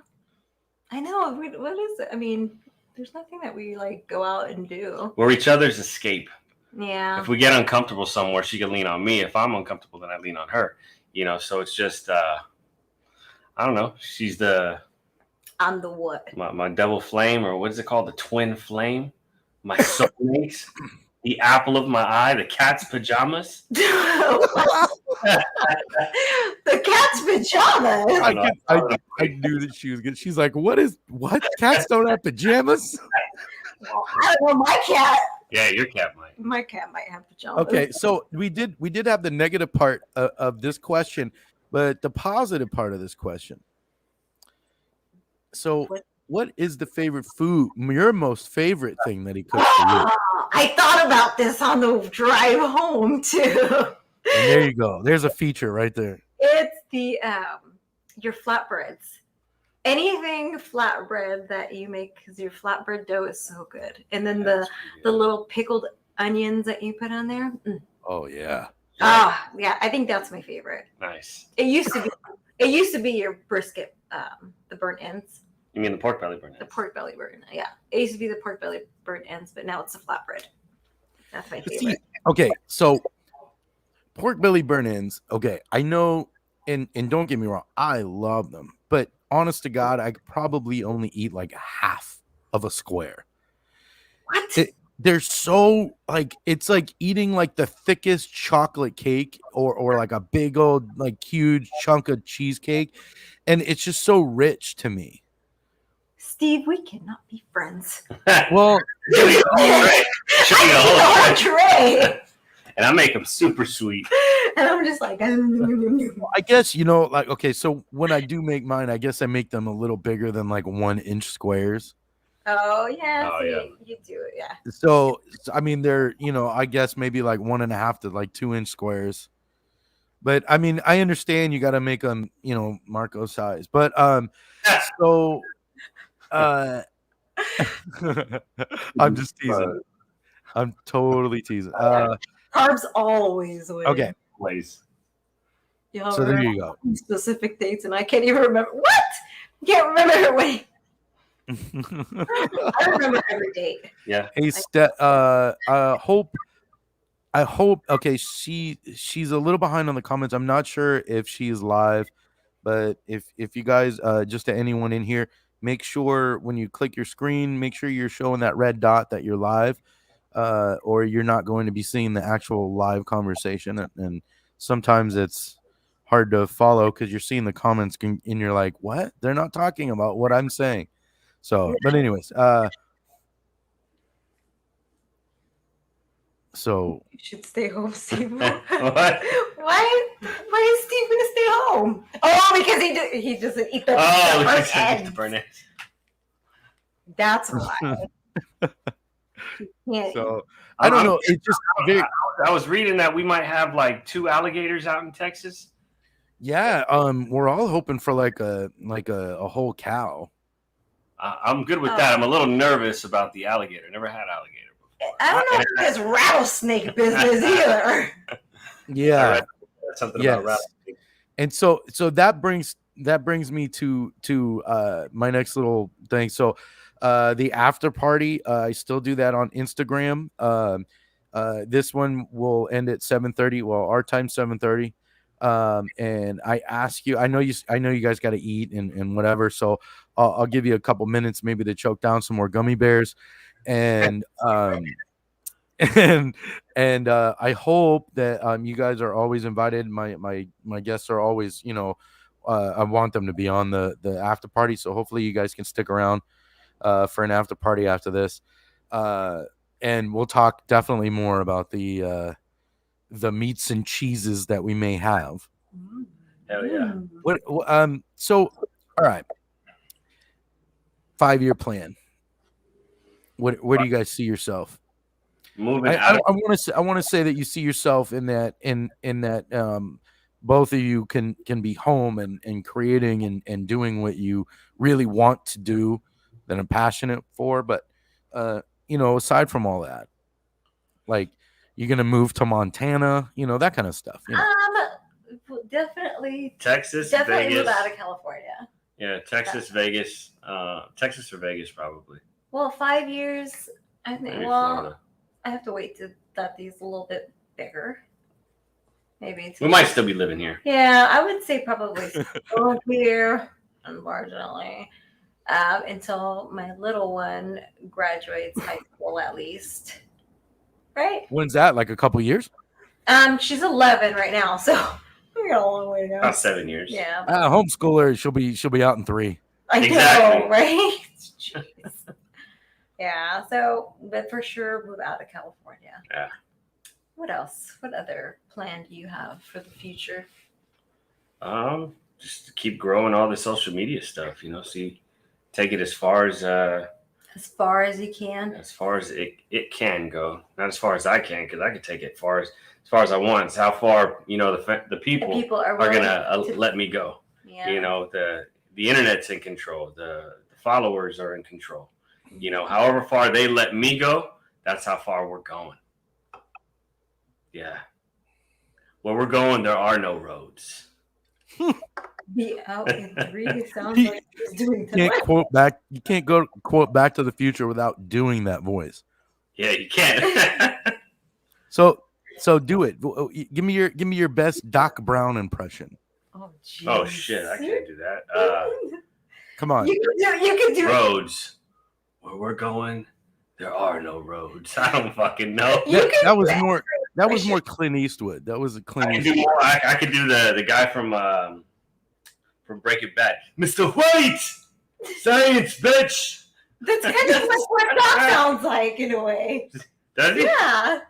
Speaker 3: I know. What is it? I mean, there's nothing that we like go out and do.
Speaker 2: We're each other's escape.
Speaker 3: Yeah.
Speaker 2: If we get uncomfortable somewhere, she can lean on me. If I'm uncomfortable, then I lean on her. So it's just I don't know. She's
Speaker 3: I'm the what?
Speaker 2: My double flame, or what is it called? The twin flame. My soulmate. The apple of my eye. The cat's pajamas.
Speaker 3: The cat's pajamas.
Speaker 1: I knew that she was good. She's like, what? Cats don't have pajamas?
Speaker 3: Well, I don't know. My cat.
Speaker 2: Yeah, your cat might.
Speaker 3: My cat might have pajamas.
Speaker 1: Okay, so we did have the negative part of this question, but the positive part of this question. So, what is the favorite food? Your most favorite thing that he cooks for you?
Speaker 3: I thought about this on the drive home too.
Speaker 1: And there you go. There's a feature right there.
Speaker 3: It's the your flatbreads. Anything flatbread that you make, because your flatbread dough is so good. And then the little pickled onions that you put on there.
Speaker 1: Oh yeah.
Speaker 3: Yeah, I think that's my favorite.
Speaker 2: Nice.
Speaker 3: It used to be your brisket, the burnt ends.
Speaker 2: You mean the pork belly burnt ends?
Speaker 3: The pork belly burnt. Yeah, it used to be the pork belly burnt ends, but now it's the flatbread. That's my favorite.
Speaker 1: See, okay, so pork belly burnt ends. Okay, I know, and don't get me wrong, I love them, but honest to God, I could probably only eat like half of a square.
Speaker 3: What?
Speaker 1: They're so like, it's like eating like the thickest chocolate cake or like a big old like huge chunk of cheesecake, and it's just so rich to me.
Speaker 3: Steve, we cannot be friends.
Speaker 1: Well,
Speaker 2: Show you the whole tray. Show you the whole
Speaker 3: tray.
Speaker 2: And I make them super sweet.
Speaker 3: And I'm just like,
Speaker 1: I guess, like, okay, so when I do make mine, I guess I make them a little bigger than like 1-inch squares.
Speaker 3: oh yeah,
Speaker 2: Oh,
Speaker 3: see,
Speaker 2: yeah.
Speaker 3: you do it, yeah.
Speaker 1: So I mean, they're, I guess maybe like 1.5 to like 2-inch squares. But I mean, I understand you got to make them, Marco size. But so I'm just teasing. I'm totally teasing.
Speaker 3: Carbs always win.
Speaker 1: Okay.
Speaker 2: Place.
Speaker 3: Y'all
Speaker 1: So there you go.
Speaker 3: Specific dates, and I can't even remember. What? Can't remember her way. I remember every date.
Speaker 2: Yeah.
Speaker 1: Hey, I hope. Okay, she's a little behind on the comments. I'm not sure if she's live, but if you guys, just to anyone in here, make sure when you click your screen, make sure you're showing that red dot that you're live, or you're not going to be seeing the actual live conversation. And sometimes it's hard to follow because you're seeing the comments and you're like, what? They're not talking about what I'm saying. So, but anyways, so
Speaker 3: You should stay home, Steve.
Speaker 2: What?
Speaker 3: Why is Steve gonna stay home? Oh, because he doesn't eat the
Speaker 2: Oh,
Speaker 3: burnt
Speaker 2: just
Speaker 3: ends.
Speaker 2: the burn ends.
Speaker 3: That's why. Yeah.
Speaker 1: so I don't know. It's just very,
Speaker 2: I was reading that we might have like 2 alligators out in Texas.
Speaker 1: yeah. We're all hoping for like a whole cow.
Speaker 2: I'm good with that. I'm a little nervous about the alligator. Never had alligator before.
Speaker 3: I don't know if it's rattlesnake business either.
Speaker 1: Yeah.
Speaker 2: Something
Speaker 1: Yes.
Speaker 2: about rattlesnake.
Speaker 1: And so that brings me to my next little thing. So the after party, I still do that on Instagram. This one will end at 7:30. Well, our time 7:30. And I ask you, I know you guys got to eat and whatever. So I'll give you a couple minutes maybe to choke down some more gummy bears, and and I hope that you guys are always invited. My guests are always, I want them to be on the after party. So hopefully you guys can stick around for an after party after this, and we'll talk definitely more about the meats and cheeses that we may have.
Speaker 2: Hell yeah.
Speaker 1: So all right, 5-year plan. Where do you guys see yourself?
Speaker 2: Moving
Speaker 1: I want to say that you see yourself in that both of you can be home and creating and doing what you really want to do, that I'm passionate for. But aside from all that, like, you're gonna move to Montana, that kind of stuff.
Speaker 3: Definitely
Speaker 2: Texas,
Speaker 3: definitely
Speaker 2: Vegas.
Speaker 3: move out of California.
Speaker 2: Yeah, Texas, Vegas. Texas or Vegas, probably.
Speaker 3: Well, 5 years, I think.
Speaker 2: Maybe
Speaker 3: Well,
Speaker 2: Florida.
Speaker 3: I have to wait till that these a little bit bigger. Maybe
Speaker 2: We might still be living here.
Speaker 3: Yeah, I would say probably still here, unfortunately, until my little one graduates high school at least. Right?
Speaker 1: When's that? Like a couple years?
Speaker 3: She's 11 right now, so we got a long way to go.
Speaker 2: About 7 years.
Speaker 3: Yeah.
Speaker 1: Homeschooler, she'll be out in 3.
Speaker 3: I
Speaker 2: Exactly.
Speaker 3: know, right? Jeez. Yeah, so, but for sure, move out of California.
Speaker 2: Yeah.
Speaker 3: What else? What other plan do you have for the future?
Speaker 2: Just to keep growing all the social media stuff, take it as far as
Speaker 3: you can.
Speaker 2: as far as it can go. Not as far as I can, because I can take it as far as I want. It's how far the people
Speaker 3: are
Speaker 2: gonna
Speaker 3: willing
Speaker 2: let me go.
Speaker 3: Yeah.
Speaker 2: The internet's in control. The followers are in control. However far they let me go, that's how far we're going. Yeah. Where we're going, there are no roads.
Speaker 3: Be out in 3 sounds
Speaker 1: He-
Speaker 3: like he's doing
Speaker 1: You can't
Speaker 3: that.
Speaker 1: quote back. You can't go quote Back to the Future without doing that voice.
Speaker 2: Yeah, you can't.
Speaker 1: So do it. Give me your best Doc Brown impression.
Speaker 3: Oh, jeez.
Speaker 2: Oh shit, I can't do that.
Speaker 1: Come on.
Speaker 3: You can do it.
Speaker 2: Roads. Where we're going, there are no roads. I don't fucking know.
Speaker 1: That was more Clint Eastwood. That was a Clint
Speaker 2: I
Speaker 1: Eastwood.
Speaker 2: could do the guy from Breaking Bad, Mr. White. Science, bitch.
Speaker 3: That's kind of what Doc sounds like in a way.
Speaker 2: Does he?
Speaker 3: Yeah.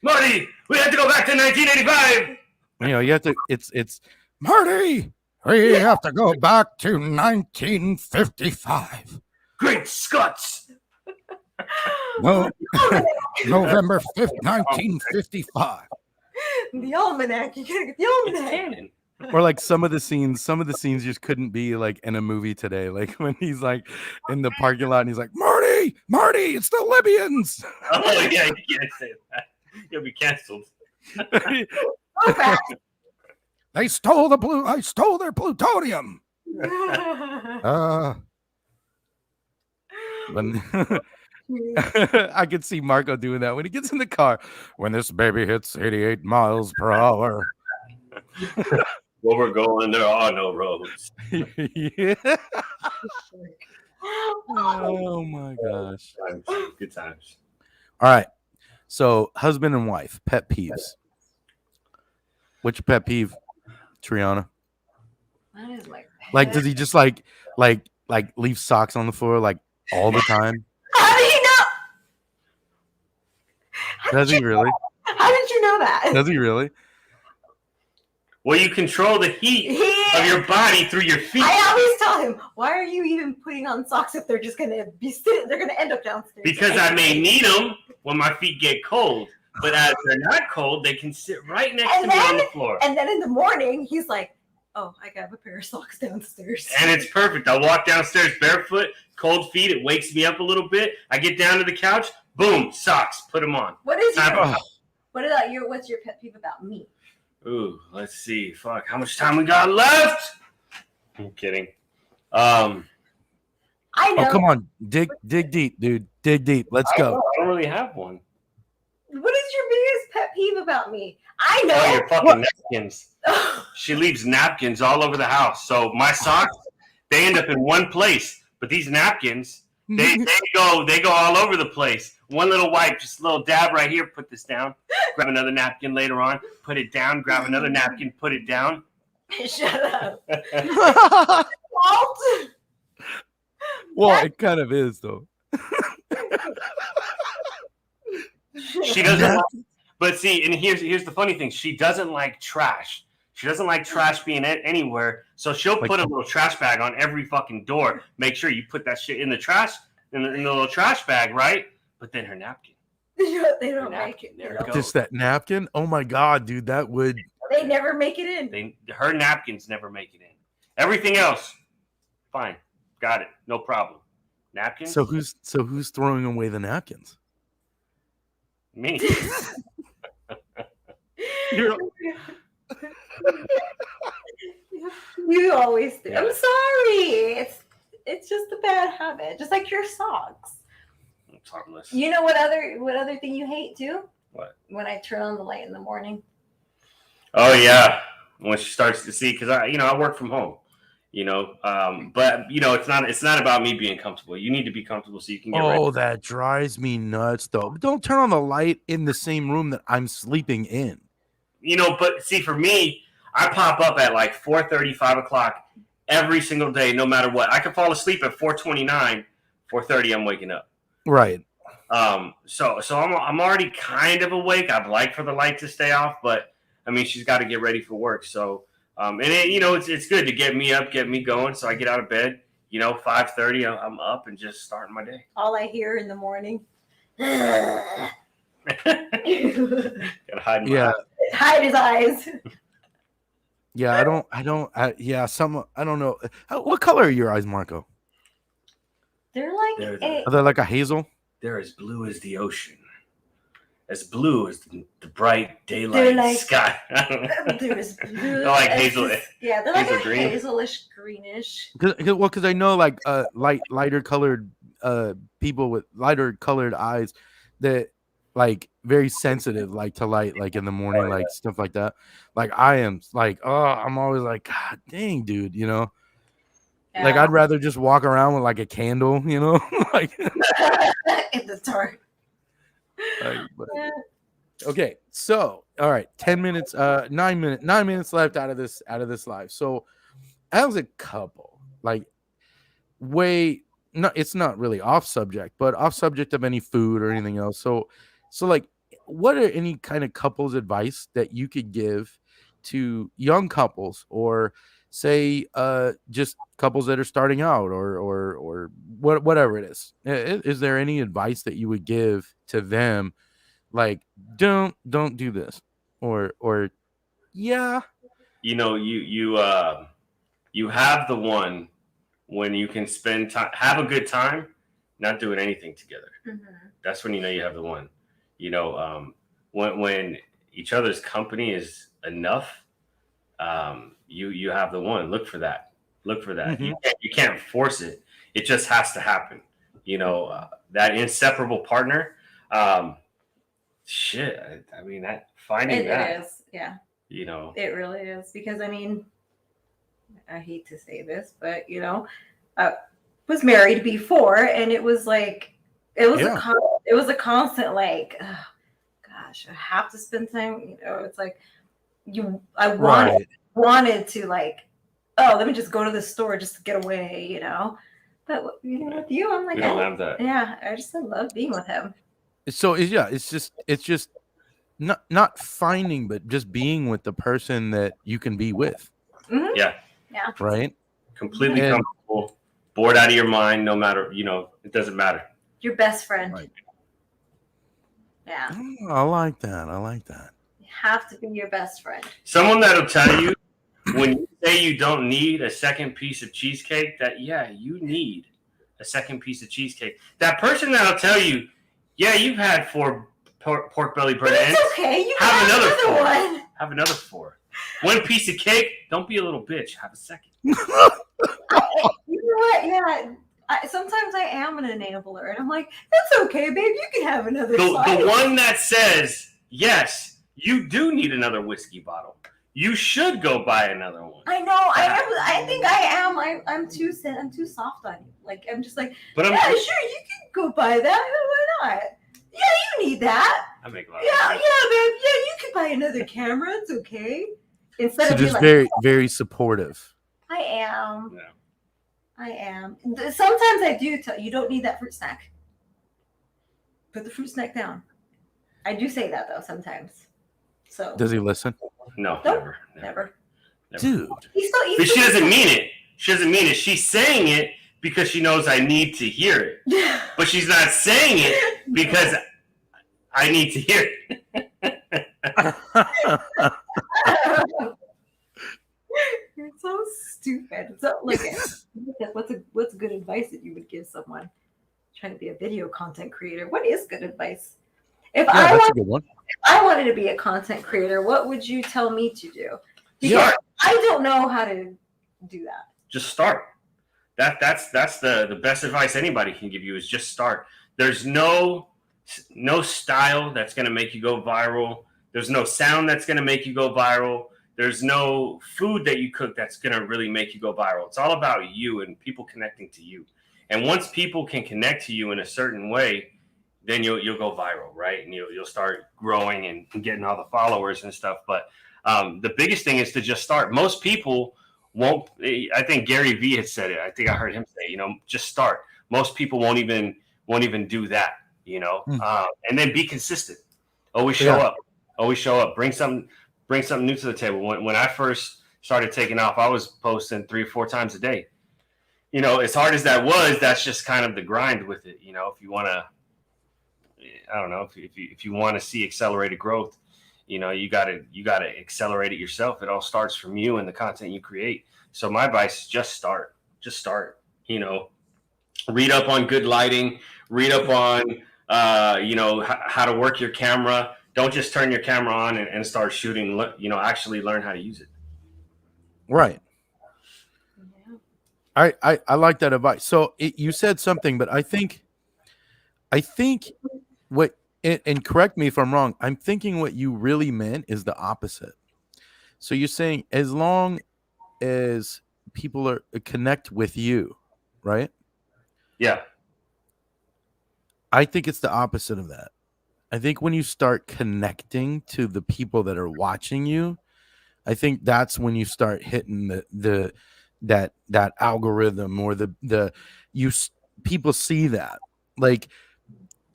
Speaker 2: Marty, we have to go back to 1985.
Speaker 1: You have to. It's Marty. We have to go back to 1955.
Speaker 2: Great Scots.
Speaker 1: No, November 5th, 1955.
Speaker 3: The almanac. You gotta get the almanac.
Speaker 2: Canon.
Speaker 1: Or like some of the scenes just couldn't be like in a movie today. Like when he's like in the parking lot and he's like, Marty, it's the Libyans.
Speaker 2: Oh yeah, you can't say that. You'll be canceled.
Speaker 1: They stole I stole their plutonium. When I could see Marco doing that when he gets in the car. When this baby hits 88 miles per hour.
Speaker 2: Where we're going, there are no roads.
Speaker 1: Yeah. Oh my gosh.
Speaker 2: Good times.
Speaker 1: All right. So husband and wife, pet peeves. What's your pet peeve, Triana?
Speaker 3: That is my pet.
Speaker 1: Like, does he just like leave socks on the floor like all the time?
Speaker 3: How do you know?
Speaker 1: Does he really?
Speaker 3: How did you know that?
Speaker 1: Does he really?
Speaker 2: Well, you control the heat of your body through your feet.
Speaker 3: I always tell him, why are you even putting on socks if they're just gonna be sitting? They're gonna end up downstairs.
Speaker 2: Because I may need them when my feet get cold. But as they're not cold, they can sit right next to me on the floor.
Speaker 3: And then in the morning, he's like, oh, I got a pair of socks downstairs.
Speaker 2: And it's perfect. I walk downstairs barefoot, cold feet. It wakes me up a little bit. I get down to the couch. Boom, socks. Put them on.
Speaker 3: What's your pet peeve about me?
Speaker 2: Ooh, let's see. Fuck, how much time we got left? I'm kidding.
Speaker 3: I know.
Speaker 1: Oh, come on. Dig deep, dude. Dig deep. Let's go.
Speaker 2: I don't really have one.
Speaker 3: What is your biggest pet peeve about me? I know.
Speaker 2: Oh, your fucking napkins. She leaves napkins all over the house. So my socks, they end up in one place. But these napkins, they go all over the place. One little wipe, just a little dab right here, put this down. Grab another napkin later on, put it down, grab another napkin, put it down.
Speaker 3: Shut up. Walt?
Speaker 1: Well, it kind of is though.
Speaker 2: She doesn't but see, and here's the funny thing. She doesn't like trash. She doesn't like trash being anywhere. So she'll put a little trash bag on every fucking door. Make sure you put that shit in the trash, in the little trash bag, right? But then her napkin.
Speaker 3: They don't make it.
Speaker 2: There it goes.
Speaker 1: Just that napkin? Oh my god, dude, that would.
Speaker 3: They never make it in.
Speaker 2: Her napkins never make it in. Everything else, fine, got it, no problem. Napkins.
Speaker 1: So who's throwing away the napkins?
Speaker 2: Me.
Speaker 3: You always do.
Speaker 2: Yeah.
Speaker 3: I'm sorry. It's just a bad habit. Just like your socks.
Speaker 2: It's harmless.
Speaker 3: You know what other thing you hate too?
Speaker 2: What?
Speaker 3: When I turn on the light in the morning.
Speaker 2: Oh yeah, when she starts to see, because I work from home, but it's not about me being comfortable. You need to be comfortable so you can get ready.
Speaker 1: Oh, that drives me nuts though. Don't turn on the light in the same room that I'm sleeping in.
Speaker 2: But see, for me, I pop up at like 4:30, 5 o'clock every single day, no matter what. I can fall asleep at 4:29, 4:30, I'm waking up.
Speaker 1: Right.
Speaker 2: So I'm already kind of awake. I'd like for the light to stay off, but I mean, she's got to get ready for work. So, it's good to get me up, get me going. So I get out of bed, 5:30, I'm up and just starting my day.
Speaker 3: All I hear in the morning.
Speaker 2: Gotta hide my eyes.
Speaker 3: Hide his eyes.
Speaker 1: Yeah, I don't know. What color are your eyes, Marco?
Speaker 3: They're like
Speaker 1: Are they like a hazel?
Speaker 2: They're as blue as the ocean. as blue as the bright
Speaker 3: They're
Speaker 2: daylight
Speaker 3: like-
Speaker 2: sky.
Speaker 3: They're as blue.
Speaker 2: They're like
Speaker 3: as
Speaker 2: hazel-
Speaker 3: this- Yeah, they're like
Speaker 2: hazel
Speaker 3: a
Speaker 2: green.
Speaker 3: hazelish greenish.
Speaker 1: Because I know like lighter colored people with lighter colored eyes that like very sensitive like to light like in the morning, like stuff like that. Like I am like, oh, I'm always like, God dang, dude, you know. Like
Speaker 3: Yeah.
Speaker 1: I'd rather just walk around with like a candle, you know, like,
Speaker 3: in the dark.
Speaker 1: but- okay. So all right, 10 minutes, 9 minutes left out of this live. So as a couple, like it's not really off subject, but off subject of any food or anything else. So like, what are any kind of couples advice that you could give to young couples, or say just couples that are starting out, or whatever it is? Is there any advice that you would give to them, like don't do this, or yeah,
Speaker 2: You know, you have the one when you can spend time, have a good time, not doing anything together. That's when you know you have the one. You know, when each other's company is enough, you have the one. Look for that.
Speaker 1: Mhm.
Speaker 2: You can't force it. It just has to happen. You know, that inseparable partner. Shit. I mean, finding that.
Speaker 3: It is. Yeah,
Speaker 2: You know,
Speaker 3: it really is. Because I mean, I hate to say this, but you know, I was married before, and it was like it was
Speaker 1: Yeah.
Speaker 3: it was a constant like, oh, gosh, I have to spend time. You know, it's like I wanted to like, oh, let me just go to the store just to get away, you know. But you know, with you, I'm like,
Speaker 2: we don't have that.
Speaker 3: yeah, I love being with him.
Speaker 1: So it's just not finding, but just being with the person that you can be with,
Speaker 3: Mhm.
Speaker 2: Yeah.
Speaker 1: right?
Speaker 2: Completely
Speaker 1: And-
Speaker 2: comfortable, bored out of your mind, no matter, you know, it doesn't matter.
Speaker 3: Your best friend.
Speaker 1: Right.
Speaker 3: Yeah,
Speaker 1: Oh, I like that.
Speaker 3: you have to be your best friend.
Speaker 2: Someone that'll tell you when you say you don't need a second piece of cheesecake, that, yeah, you need a second piece of cheesecake. That person that'll tell you, yeah, you've had 4 pork belly
Speaker 3: But
Speaker 2: bread ends.
Speaker 3: it's okay. You
Speaker 2: Have
Speaker 3: have
Speaker 2: another
Speaker 3: another
Speaker 2: four.
Speaker 3: one.
Speaker 2: Have another 4. One piece of cake, don't be a little bitch. Have a second.
Speaker 3: You know what? Yeah. Sometimes I am an enabler, and I'm like, that's okay, babe. You can have another slice.
Speaker 2: The one that says, yes, you do need another whiskey bottle. You should go buy another one.
Speaker 3: I know. I think I am. I'm too soft on you. Like I'm just like,
Speaker 2: But
Speaker 3: yeah, sure, you can go buy that. Why not? Yeah, you need that.
Speaker 2: I make a lot
Speaker 3: Yeah,
Speaker 2: of
Speaker 3: babe. Yeah, you can buy another camera. It's okay. Instead
Speaker 1: So
Speaker 3: of being
Speaker 1: just
Speaker 3: like,
Speaker 1: very, very supportive.
Speaker 3: I am.
Speaker 2: Yeah.
Speaker 3: I am. Sometimes I do tell you don't need that fruit snack. Put the fruit snack down. I do say that though sometimes. So
Speaker 1: Does he listen?
Speaker 2: No,
Speaker 3: Nope.
Speaker 2: never.
Speaker 3: never.
Speaker 1: Dude.
Speaker 3: He's still
Speaker 2: But she doesn't mean it. She doesn't mean it. She's saying it because she knows I need to hear it.
Speaker 3: it.
Speaker 2: But she's not saying it because I need to hear it.
Speaker 3: You're so stupid. So look at what's good advice that you would give someone trying to be a video content creator? What is good advice? If
Speaker 1: Yeah, that's a good one.
Speaker 3: I wanted to be a content creator, what would you tell me to do? Because
Speaker 2: Start.
Speaker 3: I don't know how to do that.
Speaker 2: Just start. That's the best advice anybody can give you is just start. There's no style that's going to make you go viral. There's no sound that's going to make you go viral. There's no food that you cook that's going to really make you go viral. It's all about you and people connecting to you. And once people can connect to you in a certain way, then you'll go viral, right? And you'll start growing and getting all the followers and stuff. But the biggest thing is to just start. Most people won't. I think Gary Vee had said it. I think I heard him say, just start. Most people won't even do that, and then be consistent. Always show up. Always show up. Bring something new to the table. When I first started taking off, I was posting 3 or 4 times a day. As hard as that was, that's just kind of the grind with it. If you want to, I don't know, if you want to see accelerated growth, you gotta accelerate it yourself. It all starts from you and the content you create. So my advice is just start. Read up on good lighting, read up on how to work your camera. Don't just turn your camera on and start shooting. Actually learn how to use it.
Speaker 1: Right.
Speaker 3: Yeah.
Speaker 1: I like that advice. So you said something, but I think what and correct me if I'm wrong. I'm thinking what you really meant is the opposite. So you're saying as long as people are connect with you, right?
Speaker 2: Yeah.
Speaker 1: I think it's the opposite of that. I think when you start connecting to the people that are watching you, I think that's when you start hitting the that algorithm or the you people see that. Like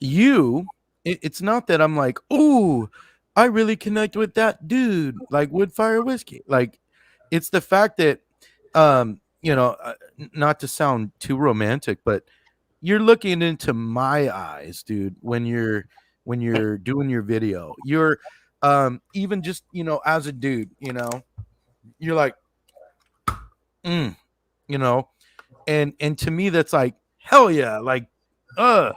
Speaker 1: you, it's not that I'm like, oh, I really connect with that dude, like Woodfire whiskey. Like, it's the fact that, not to sound too romantic, but you're looking into my eyes, dude. When you're doing your video, you're even just as a dude, you're like, mm, you know, and to me that's like hell yeah, like so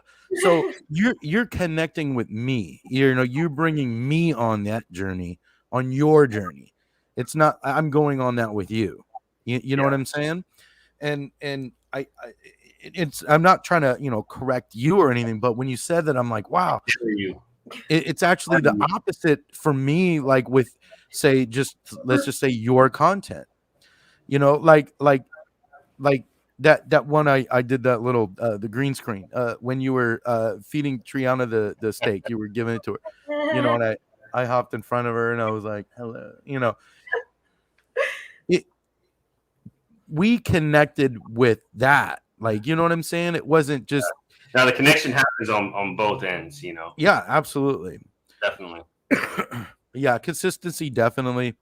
Speaker 1: you're connecting with me, you're bringing me on that journey, on your journey. It's not I'm going on that with you. You know
Speaker 2: Yeah.
Speaker 1: what I'm saying? And it's I'm not trying to correct you or anything, but when you said that, I'm like, wow,
Speaker 2: You.
Speaker 1: it's actually the opposite for me, like with, say, just let's just say your content, like that one I did that little the green screen when you were feeding Triana the steak, you were giving it to her, and I hopped in front of her and I was like, hello, it, we connected with that, like, you know what I'm saying? It wasn't just
Speaker 2: Now the connection happens on both ends.
Speaker 1: yeah, absolutely.
Speaker 2: Definitely.
Speaker 1: Yeah, consistency, definitely.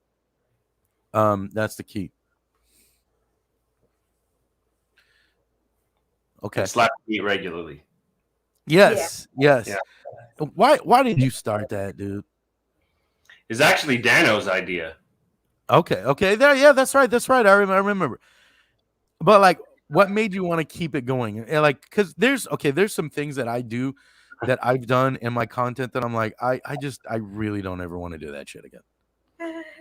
Speaker 1: That's the key. Okay.
Speaker 2: And slap meat regularly.
Speaker 1: Yes. Yes.
Speaker 2: Yeah.
Speaker 1: Why did you start that, dude?
Speaker 2: It's actually Dano's idea.
Speaker 1: Okay. There, yeah, that's right. I remember. But like, what made you want to keep it going? And like, because there's some things that I do that I've done in my content that I'm like, I really don't ever want to do that shit again.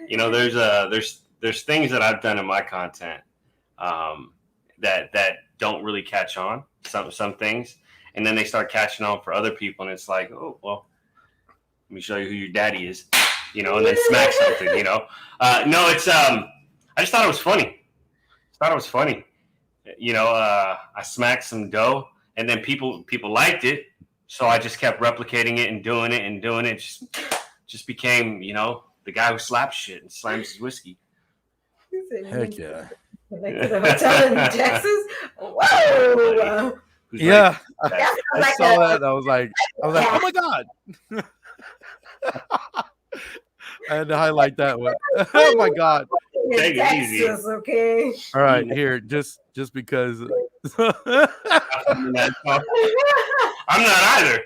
Speaker 2: There's things that I've done in my content that don't really catch on. Some things, and then they start catching on for other people, and it's like, oh well, let me show you who your daddy is, and then smack something. No, it's I just thought it was funny. I smacked some dough, and then people liked it, so I just kept replicating it and doing it and doing it. Just became, the guy who slaps shit and slams his whiskey.
Speaker 1: Heck yeah.
Speaker 3: Like to the hotel in Texas. Whoa!
Speaker 1: Yeah,
Speaker 3: Yeah,
Speaker 1: I saw that. I was like, oh my god. I had to highlight that one. Oh my god.
Speaker 2: Take it easy.
Speaker 3: Texas, okay.
Speaker 1: All right, here, just because.
Speaker 2: I'm not either.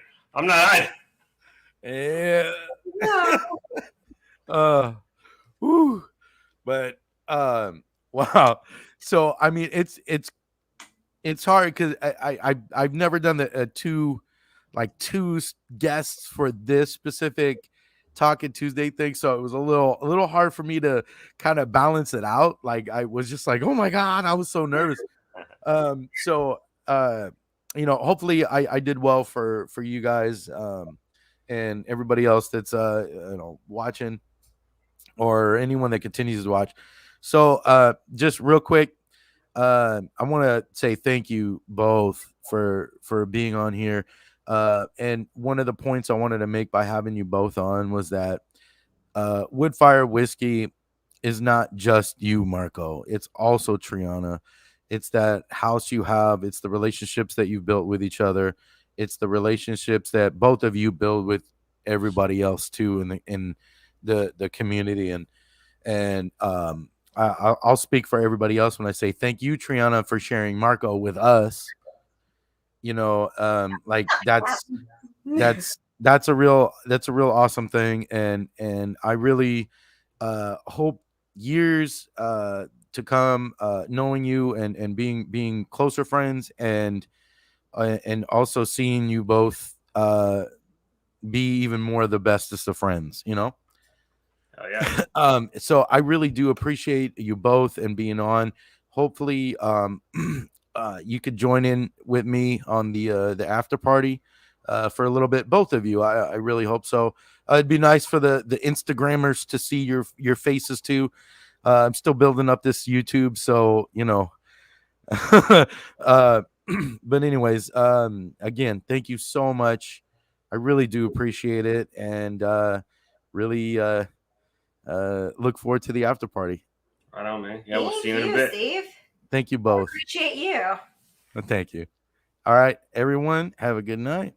Speaker 1: Yeah.
Speaker 3: No.
Speaker 1: Whew. But wow. So I mean, it's hard because I've never done the two guests for this specific Talkin Tuesday thing, so it was a little hard for me to kind of balance it out. Like, I was just like, oh my god, I was so nervous. So hopefully I did well for you guys, and everybody else that's watching, or anyone that continues to watch. So just real quick, I want to say thank you both for being on here. And one of the points I wanted to make by having you both on was that Woodfire whiskey is not just you, Marco. It's also Triana. It's that house you have. It's the relationships that you've built with each other. It's the relationships that both of you build with everybody else too in the community. And I'll speak for everybody else when I say thank you, Triana, for sharing Marco with us. Like that's a real awesome thing, and I really hope years to come, knowing you and being closer friends, and also seeing you both be even more the bestest of friends, you know?
Speaker 2: Oh yeah.
Speaker 1: So I really do appreciate you both and being on. Hopefully, you could join in with me on the after party for a little bit. Both of you, I really hope so. It'd be nice for the Instagrammers to see your faces too. I'm still building up this YouTube, so you know. But anyways, again, thank you so much. I really do appreciate it, and really look forward to the after party.
Speaker 2: Right on, man. Yeah, we'll
Speaker 3: Thank
Speaker 2: see you in a
Speaker 3: you,
Speaker 2: bit.
Speaker 3: Steve.
Speaker 1: Thank you
Speaker 3: I
Speaker 1: both.
Speaker 3: appreciate you.
Speaker 1: Thank you. All right, everyone, have a good night.